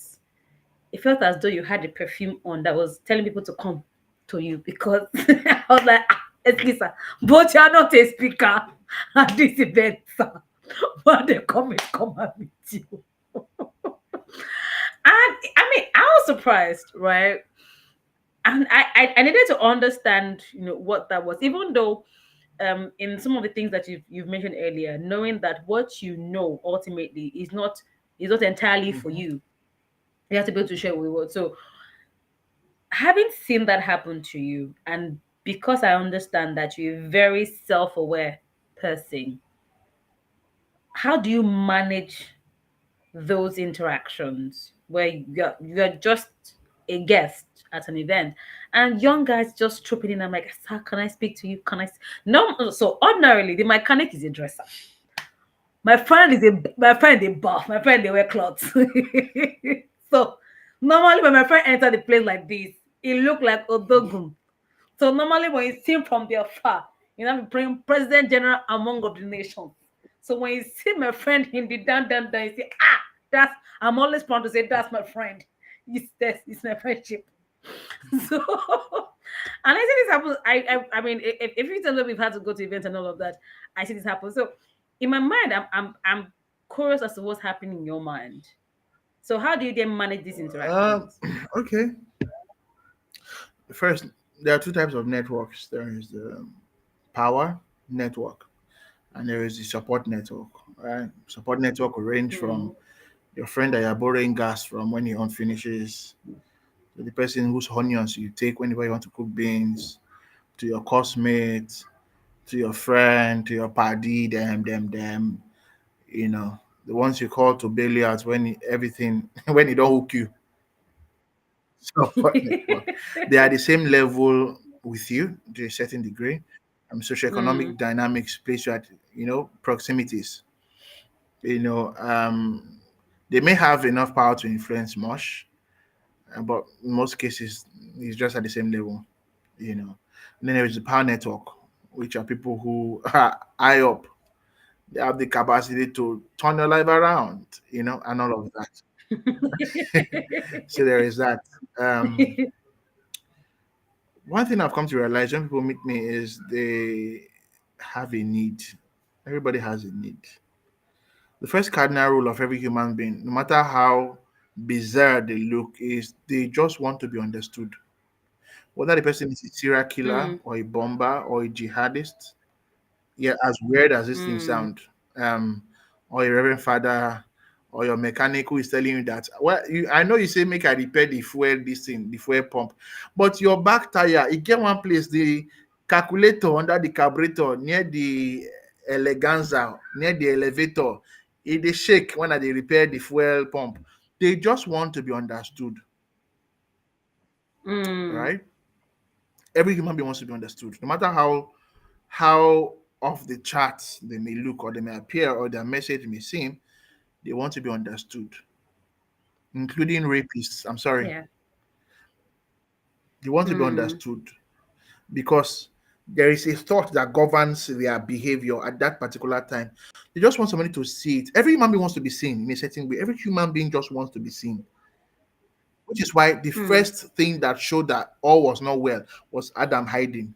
it felt as though you had a perfume on that was telling people to come to you because I was like, excuse me, but you're not a speaker at this event, sir. But they come and meet you. And I mean, I was surprised, right? And I needed to understand, what that was, even though in some of the things that you've mentioned earlier, knowing that what you know ultimately is not entirely for Mhm. you. You have to be able to share with the world. So having seen that happen to you, and because I understand that you're a very self-aware person, how do you manage those interactions where you're just a guest at an event and young guys just trooping in? I'm like, sir, can I speak to you? No? So ordinarily the mechanic is a dresser. My friend they buff, my friend they wear clothes. So normally when my friend enter the place like this, it look like Odogun. So normally when you see him from the afar, be praying President General among of the nations. So when you see my friend in the down, you say, that's I'm always proud to say that's my friend. It's my friendship. So And I see this happen. I mean, if you tell me we've had to go to events and all of that, I see this happen. So, in my mind, I'm curious as to what's happening in your mind. So, how do you then manage these Um, interactions? okay. First, there are two types of networks. There is the power network, and there is the support network. Right? Support network will range Mm, from your friend that you're borrowing gas from when your own finishes, to the person whose onions you take whenever you want to cook beans, to your cosmate, to your friend, to your party, them, you know, the ones you call to bail you out when everything, when you don't hook you. Support network. They are the same level with you to a certain degree. mm, Socioeconomic dynamics place you at, proximities. You know, they may have enough power to influence much, but in most cases, it's just at the same level. You know, and then there is the power network, which are people who are high up. They have the capacity to turn your life around, and all of that. So there is that. Um, One thing I've come to realize when people meet me is they have a need. Everybody has a need. The first cardinal rule of every human being, no matter how bizarre they look, is they just want to be understood. Whether the person is a serial killer mm, or a bomber or a jihadist, yeah, as weird as this thing mm. sound, or a reverend father, or your mechanic who is telling you that, well, I know you say make I repair the fuel, this thing, the fuel pump, but your back tire, it get one place, the calculator under the carburetor near the eleganza, near the elevator, it dey shake when I dey repair the fuel pump. They just want to be understood, Mm, right? Every human being wants to be understood, no matter how off the charts they may look or they may appear or their message may seem, they want to be understood, including rapists. I'm sorry. yeah. They want to be Mm, understood because there is a thought that governs their behavior at that particular time. They just want somebody to see it. Every human being wants to be seen in a certain way. Every human being just wants to be seen, which is why the mm, first thing that showed that all was not well was Adam hiding.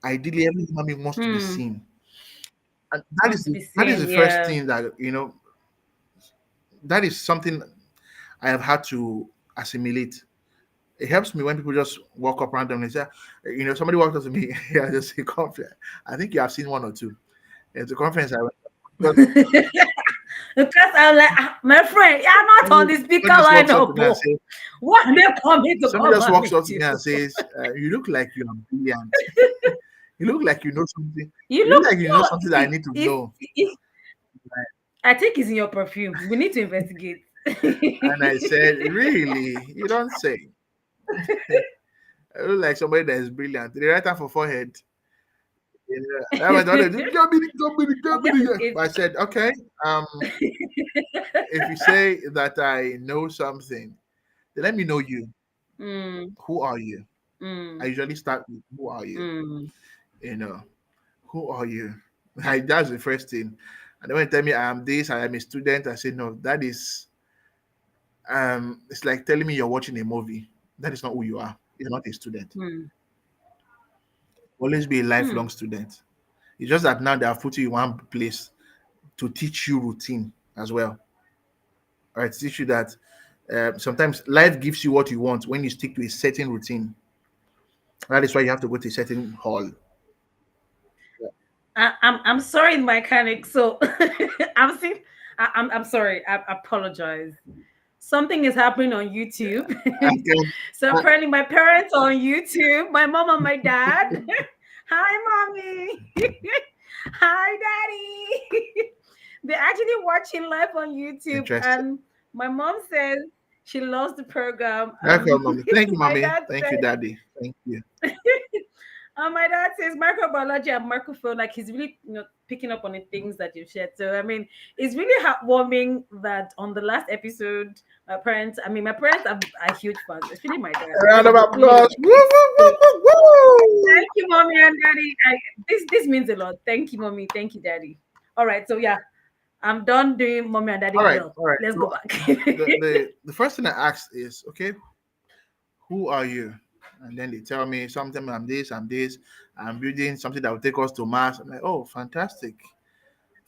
Ideally, every human being wants to be mm. seen. And Wants to be that is the seen. first Yeah. thing that that is something I have had to assimilate. It helps me when people just walk up randomly and say, somebody walked up to me, yeah, just say conference. I think you have seen one or two. It's a conference I went to. Because I'm like, "Ah, my friend, you're not on the speaker Somebody just line walks up up. to me and Oh. say, What are they coming to somebody come just and walks meet up to you? me and says, you look like you are brilliant. You look like you know something. You You look look, like you know no, something that I see, need to if, know. if I think it's in your perfume, we need to investigate. And I said, really? You don't say. I look like somebody that is brilliant. They write that for forehead. Yeah. That was all they do. But I said, okay, um, if you say that I know something, then let me know you. Mm, Who are you? I mm, usually start with who are you? mm, You know, who are you? Like that's the first thing. And then when you tell me I am this, I am a student, I say no, that is it's like telling me you're watching a movie. That is not who you are. You're not a student. mm, Always be a mm. lifelong student. It's just that now they have put you in one place to teach you routine as well. All right, to teach you that sometimes life gives you what you want when you stick to a certain routine. That is why you have to go to a certain hall. I'm sorry, mechanic. So I'm seeing. I'm sorry. I apologize. Something is happening on YouTube. I can, So I, apparently, my parents are on YouTube. My mom and my dad. Hi, mommy. Hi, daddy. They're actually watching live on YouTube, interesting. and my mom says she loves the program. Welcome, mommy. Thank you, My mommy. dad Thank you, says daddy. Thank you. my dad says microbiology and microphone, like he's really, picking up on the things that you've shared. So I mean, it's really heartwarming that on the last episode, my parents are huge fans, especially my dad. A round of Really, applause. Woo, it's woo, woo, woo, woo. thank you, mommy and daddy. This means a lot. Thank you, mommy. Thank you, daddy. All right, so yeah, I'm done doing mommy and daddy All right, drill. all right. Let's go So back. the first thing I asked is, okay, who are you? And then they tell me something, I'm this, I'm building something that will take us to Mars. I'm like, oh, fantastic,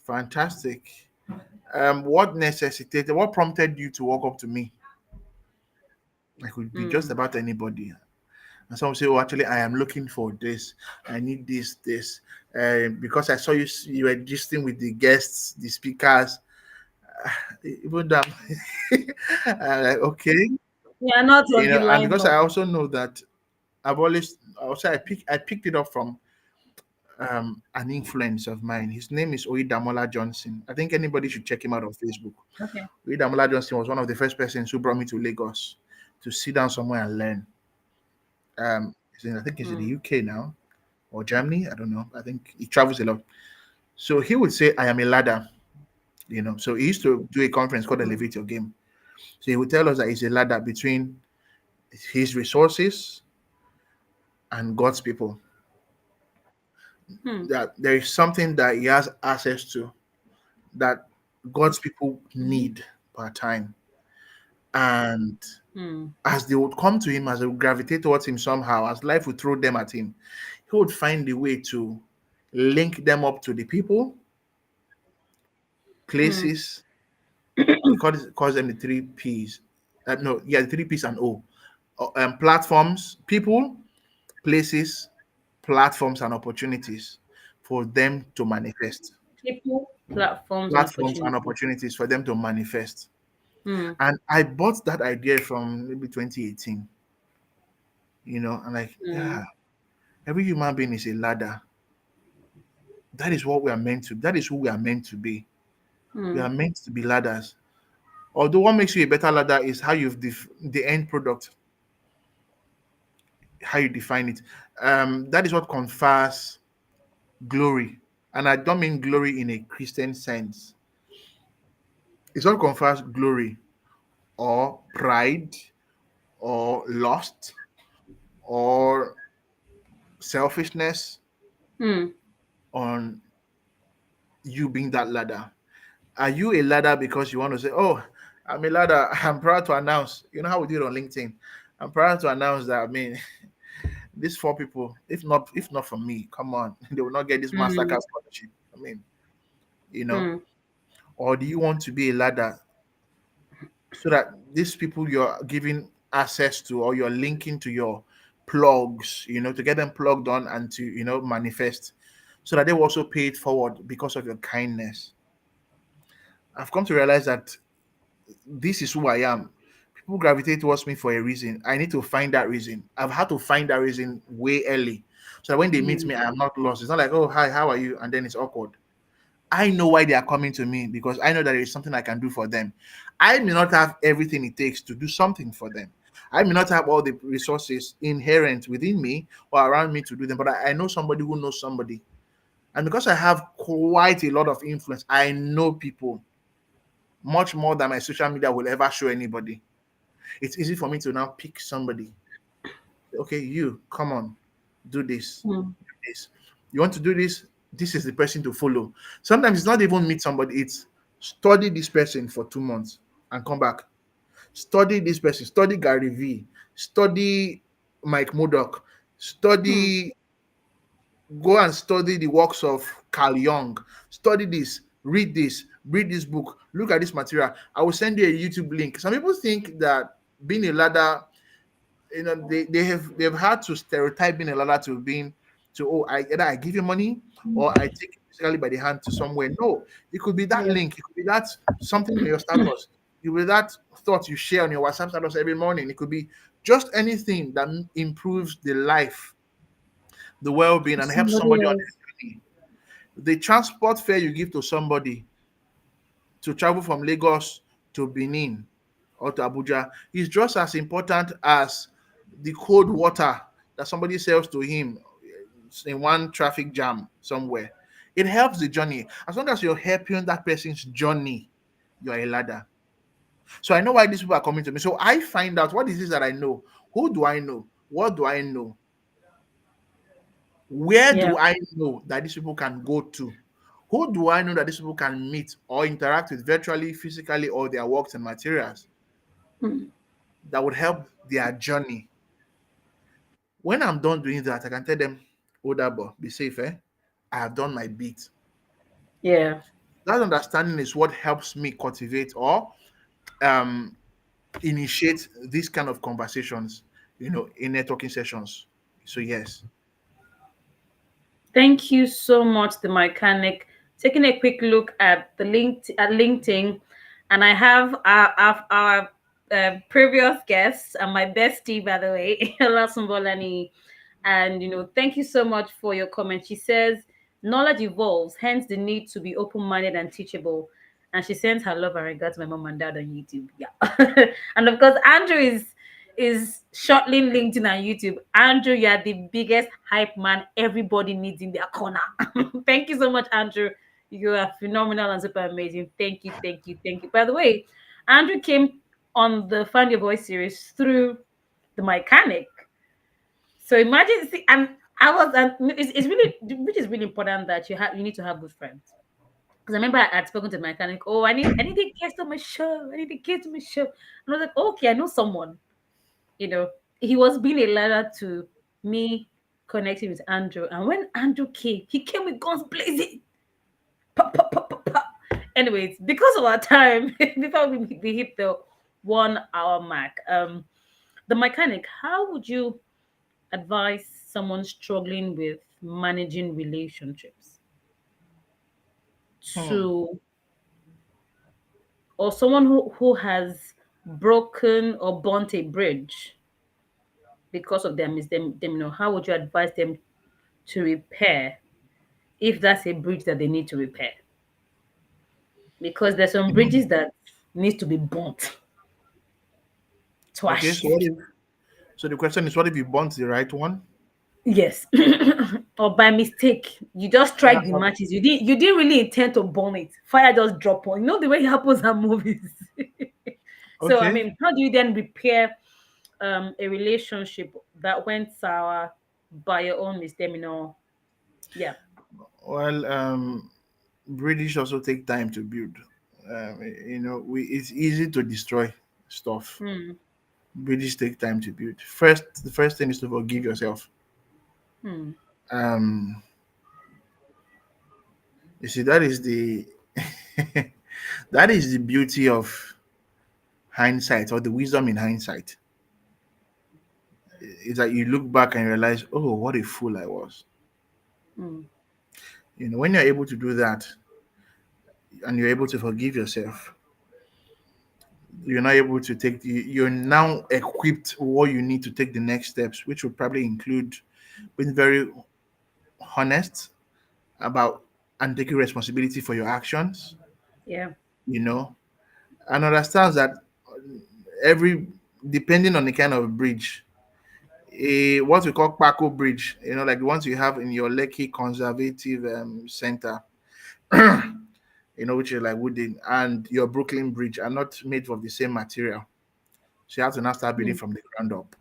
fantastic. What necessitated, what prompted you to walk up to me? I could be just Mm. about anybody. And some say, oh, actually, I am looking for this. I need this. Because I saw you were gisting with the guests, the speakers. Even that, I'm like, okay, We are not on the and because I lineup. also know that I picked it up from an influence of mine. His name is Oyedamola Johnson. I think anybody should check him out on Facebook. Okay. Oyedamola Johnson was one of the first persons who brought me to Lagos to sit down somewhere and learn. I think he's in the Mm. UK now or Germany. I don't know. I think he travels a lot. So he would say, I am a ladder, So he used to do a conference called Mm. Elevate Your Game. So he would tell us that he's a ladder between his resources and God's people. Mm. That there is something that he has access to that God's people Mm-hmm. need per time. And Mm. as they would come to him, as they would gravitate towards him somehow, as life would throw them at him, he would find a way to link them up to the people, Mm. places. Calls them the three P's. No, yeah, the three P's and O. Platforms, people, places, platforms, and opportunities for them to manifest. People, platforms, and Platforms and opportunities. opportunities for them to manifest. Mm. And I bought that idea from maybe 2018. And like, Mm. yeah, every human being is a ladder. That is what we are meant to. That is who we are meant to be. We are Mm. meant to be ladders. Although what makes you a better ladder is how the end product, how you define it. That is what confers glory. And I don't mean glory in a Christian sense. It's what confers glory or pride or lust or selfishness Mm. on you being that ladder. Are you a ladder because you want to say, oh, I'm a ladder? I'm proud to announce, you know how we do it on LinkedIn. I'm proud to announce that, I mean, these four people, if not for me, come on, they will not get this Mm. Mastercard scholarship. I mean, you know, Mm. or do you want to be a ladder so that these people you're giving access to or you're linking to your plugs, to get them plugged on and to, manifest so that they will also pay it forward because of your kindness. I've come to realize that this is who I am. People gravitate towards me for a reason. I need to find that reason. I've had to find that reason way early. So that when they meet Mm. me, I am not lost. It's not like, oh, hi, how are you? And then it's awkward. I know why they are coming to me because I know that there is something I can do for them. I may not have everything it takes to do something for them. I may not have all the resources inherent within me or around me to do them, but I know somebody who knows somebody. And because I have quite a lot of influence, I know people much more than my social media will ever show anybody. It's easy for me to now pick somebody. Okay, you come on, do this, Mm. do this. You want to do this? This is the person to follow. Sometimes it's not even meet somebody, it's study this person for 2 months and come back. Study this person, study Gary V, study Mike Murdoch, Mm. study, go and study the works of Carl Jung, study this, read this book, look at this material. I will send you a YouTube link. Some people think that being a ladder, they've had to stereotype being a ladder to being to, oh, either I give you money or I take you physically by the hand to somewhere. No, it could be that Yeah. link, it could be that something on your status, it could be that thought you share on your WhatsApp status every morning. It could be just anything that improves the life, the well-being, and helps Somebody somebody on else. their journey. The transport fare you give to somebody to travel from Lagos to Benin or to Abuja is just as important as the cold water that somebody sells to him in one traffic jam somewhere. It helps the journey. As long as you're helping that person's journey, you're a ladder. So I know why these people are coming to me. So I find out what is this that I know. Who do I know? What do I know? Where Yeah. do I know that these people can go to? Who do I know that these people can meet or interact with virtually, physically, or their works and materials Mm. that would help their journey? When I'm done doing that, I can tell them, "Older boy, be safe, eh? I have done my bit." Yeah. That understanding is what helps me cultivate or um, initiate these kind of conversations, in networking sessions. So yes. Thank you so much, the mechanic. Taking a quick look at the link at LinkedIn, and I have our previous guest and my bestie, by the way, Olasumbolani. And thank you so much for your comment. She says knowledge evolves, hence the need to be open-minded and teachable. And she sends her love and regards to my mom and dad on YouTube. Yeah, and of course, Andrew is shortly LinkedIn and YouTube. Andrew, you are the biggest hype man everybody needs in their corner. Thank you so much, Andrew. You are phenomenal and super amazing. Thank you, thank you, thank you. By the way, Andrew came on the Find Your Voice series through the mechanic. So imagine, see, and I was, and it's really, which is really important that you need to have good friends. Because I remember I had spoken to the mechanic. Oh, I need a guest on my show. I need a guest on my show. And I was like, okay, I know someone. you know, he was being a ladder to me connecting with Andrew. And when Andrew came, he came with guns blazing. Pa, pa, pa, pa, pa. Anyways, because of our time, before we hit the 1 hour mark, the mechanic, how would you advise someone struggling with managing relationships Hmm. to, or someone who has broken or burnt a bridge because of them, how would you advise them to repair if that's a bridge that they need to repair, because there's some bridges that need to be burnt to Okay. So achieve. the question is, what if you burnt the right one? Yes. Or by mistake you just Yeah. strike the matches, you didn't really intend to burn it, fire just drop on, the way it happens in movies. So I Okay. mean, how do you then repair a relationship that went sour by your own mistake, yeah. Well, British also take time to build. It's easy to destroy stuff. Hmm. British take time to build. The first thing is to forgive yourself. Hmm. Um, you see, that is the that is the beauty of hindsight, or the wisdom in hindsight. Is that you look back and realize, oh, what a fool I was. Hmm. When you're able to do that and you're able to forgive yourself, you're not able to you're now equipped what you need to take the next steps, which would probably include being very honest about and taking responsibility for your actions, Yeah. you know, and understands that every depending on the kind of bridge, what we call Paco Bridge, like the ones you have in your Lekki Conservative Center, which is like wooden, and your Brooklyn Bridge are not made of the same material. So you have to now start building Hmm. from the ground up.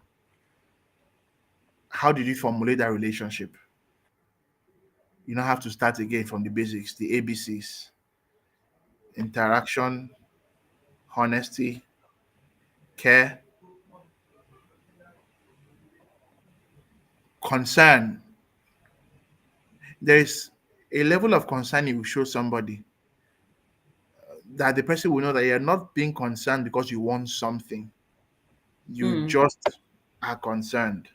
How did you formulate that relationship? You now have to start again from the basics, the ABCs: interaction, honesty, care, concern. There is a level of concern you will show somebody that the person will know that you're not being concerned because you want something. You Hmm. just are concerned.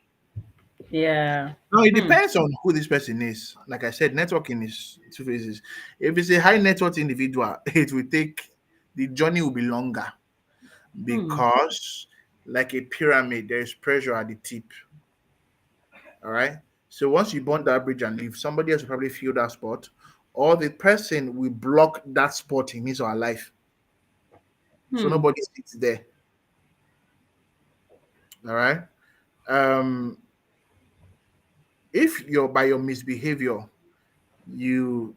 Yeah. Now it Hmm. depends on who this person is. Like I said, networking is two phases. If it's a high net worth individual, it will take the journey will be longer Hmm. because, like a pyramid, there is pressure at the tip. All right. So once you burn that bridge and leave, somebody else will probably fill that spot, or the person will block that spot in his or her life. So Hmm. nobody sits there. All right. Um, if you're by your misbehavior, you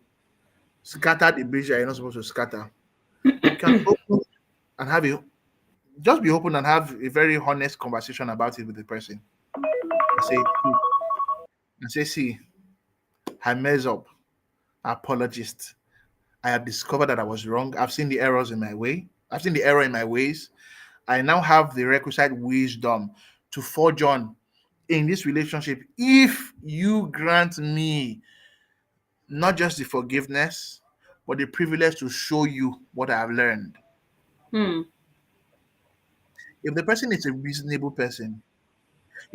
scatter the bridge that you're not supposed to scatter, you can open and have a just be open and have a very honest conversation about it with the person. And see, I mess up. Apologist. I have discovered that I was wrong. I've seen the errors in my way. I've seen the error in my ways. I now have the requisite wisdom to forge on in this relationship if you grant me not just the forgiveness, but the privilege to show you what I have learned. Hmm. If the person is a reasonable person,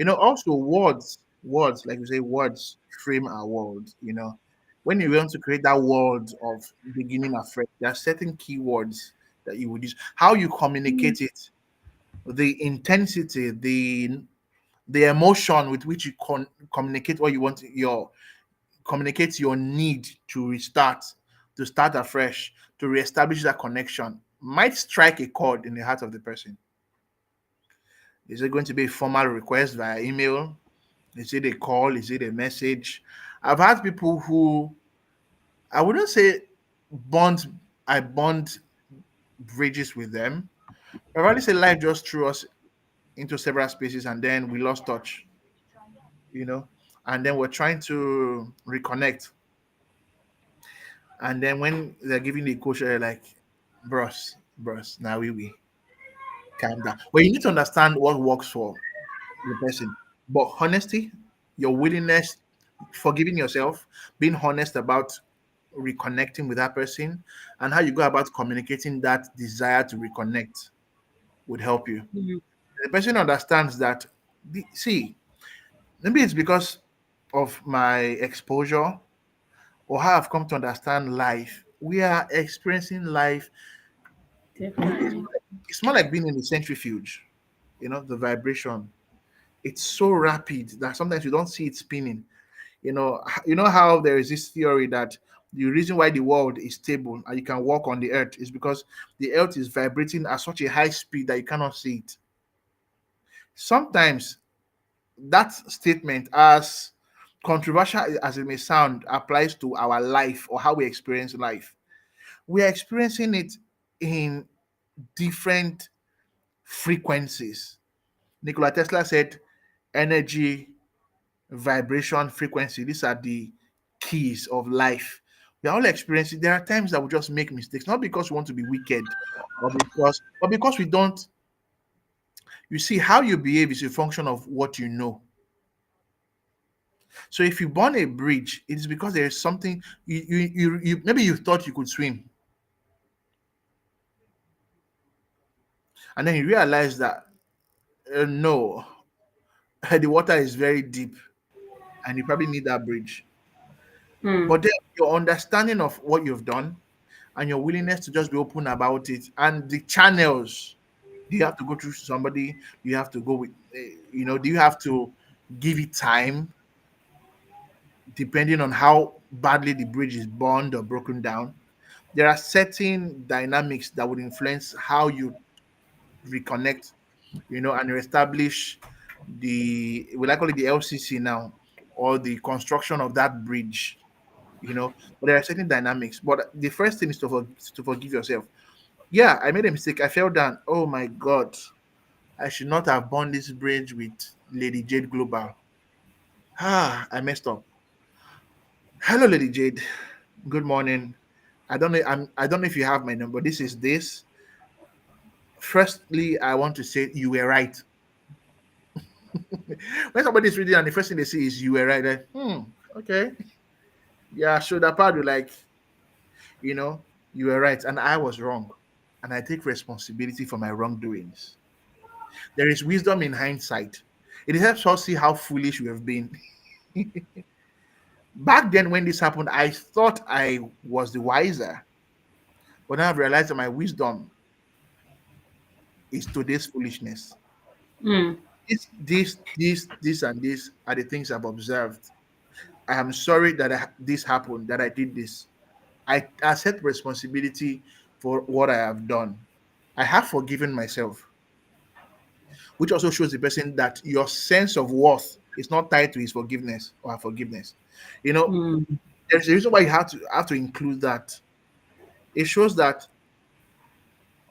also words, like you say, words frame our world. When you want to create that world of beginning afresh, there are certain keywords that you would use. How you communicate it, the intensity, the emotion with which you communicate what you want, your communicate your need to restart, to start afresh, to reestablish that connection might strike a chord in the heart of the person. Is it going to be a formal request via email? Is it a call? Is it a message? I've had people who, I wouldn't say bond, I bond bridges with them. I rather say life just threw us into several spaces and then we lost touch, you know, and then we're trying to reconnect. And then when they're giving the coach, they're like, bros, now we calm down. But you need to understand what works for the person. But honesty, your willingness, forgiving yourself, being honest about reconnecting with that person, and how you go about communicating that desire to reconnect would help you. Hmm. The person understands that, see, maybe it's because of my exposure or how I've come to understand life. We are experiencing life. It's Differently. it's more like being in the centrifuge, the vibration. It's so rapid that sometimes you don't see it spinning. You know how there is this theory that the reason why the world is stable and you can walk on the earth is because the earth is vibrating at such a high speed that you cannot see it. Sometimes that statement, as controversial as it may sound, applies to our life or how we experience life. We are experiencing it in different frequencies. Nikola Tesla said energy, vibration, frequency, these are the keys of life. We are all experiencing. There are times that we just make mistakes, not because we want to be wicked, but because we don't. You see, how you behave is a function of what you know. So if you burn a bridge, it is because there is something you maybe you thought you could swim, and then you realize that no, the water is very deep, and you probably need that bridge. Hmm. But then your understanding of what you've done and your willingness to just be open about it and the channels, do you have to go through somebody? Do you have to go with, do you have to give it time depending on how badly the bridge is burned or broken down? There are certain dynamics that would influence how you reconnect, and establish we call it the LCC now, or the construction of that bridge. But there are certain dynamics. But the first thing is to forgive yourself. Yeah, I made a mistake. I fell down. Oh my God. I should not have burned this bridge with Lady Jade Global. I messed up. Hello, Lady Jade. Good morning. I don't know if you have my number. This is this. Firstly, I want to say you were right. When somebody's reading and the first thing they say is you were right, okay. Yeah, shoulder pad you like, you know, you were right and I was wrong. And I take responsibility for my wrongdoings. There is wisdom in hindsight. It helps us see how foolish we have been. Back then, when this happened, I thought I was the wiser, but now I've realized that my wisdom is today's foolishness. Hmm. This, and this are the things I've observed. I am sorry that this happened, that I did this. I accept responsibility for what I have done. I have forgiven myself, which also shows the person that your sense of worth is not tied to his forgiveness or her forgiveness. You know, Hmm. there's a reason why you have to include that. It shows that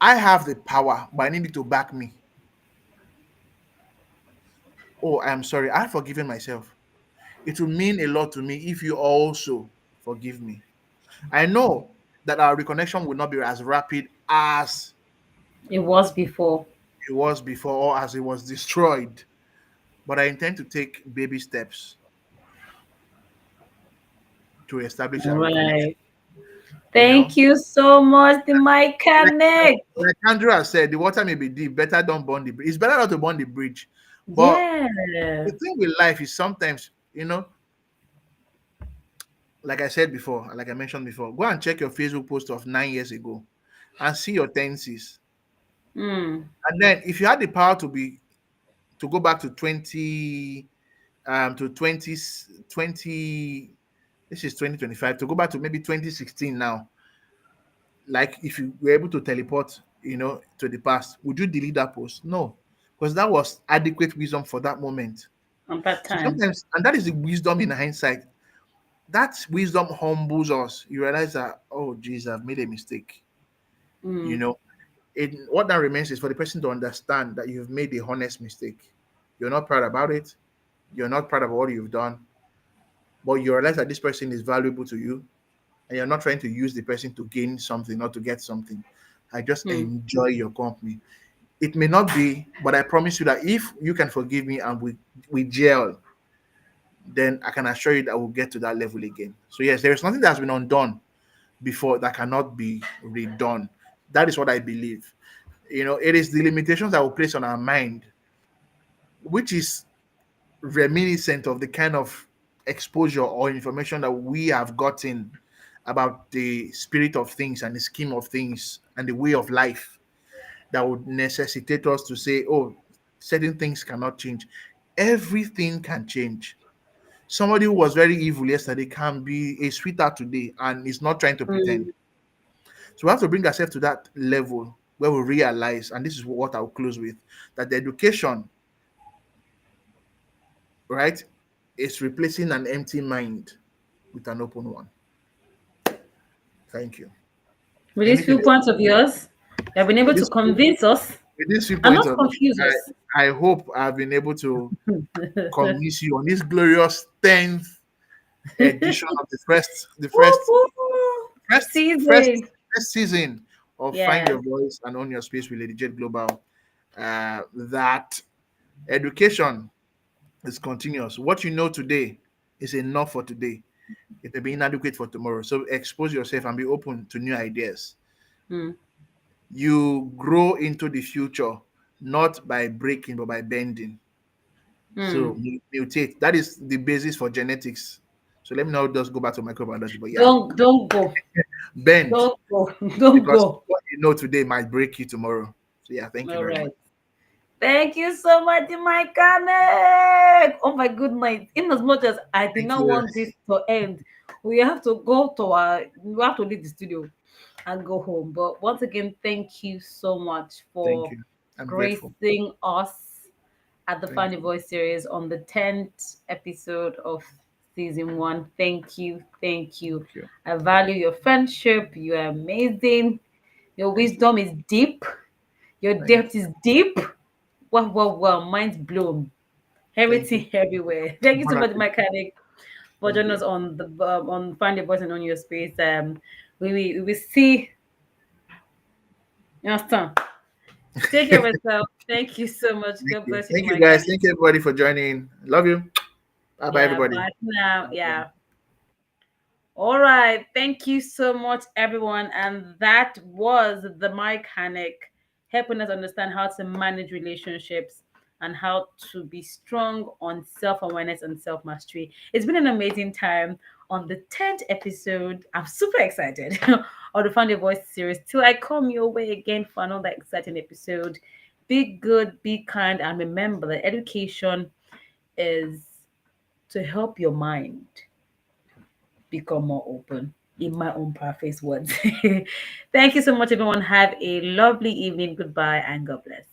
I have the power, but I need it to back me. Oh, I'm sorry, I've forgiven myself. It will mean a lot to me if you also forgive me. I know that our reconnection will not be as rapid as It was before. it was before or as it was destroyed. but I intend to take baby steps to establish All our connection. right. You know, Thank you so much, the like, mechanic. like Andrew has said, the water may be deep. Better don't burn the bridge. It's better not to burn the bridge. But Yeah. the thing with life is sometimes, like I said before, like I mentioned before, go and check your Facebook post of 9 years ago and see your tendencies. Mm. And then if you had the power to go back to 20 to 2020, this is 2025, to go back to maybe 2016 now, like if you were able to teleport, to the past, would you delete that post? No, because that was adequate wisdom for that moment. On that So time. sometimes, and that is the wisdom in hindsight. That wisdom humbles us. You realize that, oh, Jesus, I've made a mistake. You Mm. know, what that remains is for the person to understand that you've made a honest mistake. You're not proud about it. You're not proud of what you've done, but you realize that this person is valuable to you, and you're not trying to use the person to gain something or to get something. I just Mm. enjoy your company. It may not be, but I promise you that if you can forgive me and we gel, then I can assure you that we'll get to that level again. So yes, there is nothing that's been undone before that cannot be redone. That is what I believe. It is the limitations that we place on our mind, which is reminiscent of the kind of exposure or information that we have gotten about the spirit of things and the scheme of things and the way of life, that would necessitate us to say, oh, certain things cannot change. Everything can change. Somebody who was very evil yesterday can be a sweetheart today and is not trying to pretend. Mm. So we have to bring ourselves to that level where we realize, and this is what I'll close with, that the education, right, is replacing an empty mind with an open one. Thank you. With these Anything few else? points of yours, you have been able With to this, convince us with these few and points not of view, confuse us. I hope I've been able to convince you on this glorious 10th edition of the first Woo-hoo. first first Season. first season of Find Yes. Your Voice and Own Your Space with Lady Jade Global. That education is continuous. What you know today is enough for today. It will be inadequate for tomorrow. So expose yourself and be open to new ideas. Mm. You grow into the future not by breaking but by bending. Mm. So mutate. That is the basis for genetics. So let me now just go back to microbiology. But yeah, Don't go. bend, Don't go. Don't because go. what you know today might break you tomorrow. So yeah, thank you All very right. much. Thank you so much, my mechanic. Oh my goodness. In as much as I did Thank not you. want this to end, we have to go to we have to leave the studio and go home. But once again, thank you so much Thank for you. I'm grateful. gracing us at the Thank Funny you. Voice series on the 10th episode of season one. Thank you. Thank you. Thank you. I value your friendship. You are amazing. Your Thank you. wisdom is deep. Your Thank depth is deep. Wow, wow, wow. Mind's blown. thank you. Everything everywhere. Thank you so Honor much, to you. mechanic, for Thank joining you. us on the on Find Your Voice and On Your Space. We will see you next time. Take care of yourself. Thank you so much. Thank God you. bless you, Thank you, mechanic. guys. Thank you, everybody, for joining. Love you. Bye bye, Yeah, everybody. bye for now. Yeah. All right. Thank you so much, everyone. And that was the mechanic helping us understand how to manage relationships and how to be strong on self awareness and self mastery. It's been an amazing time on the 10th episode. I'm super excited of the Find Your Voice series. Till I come your way again for another exciting episode. Be good, be kind, and remember that education is to help your mind become more open, in my own paraphrase words. Thank you so much, everyone. Have a lovely evening. Goodbye and God bless.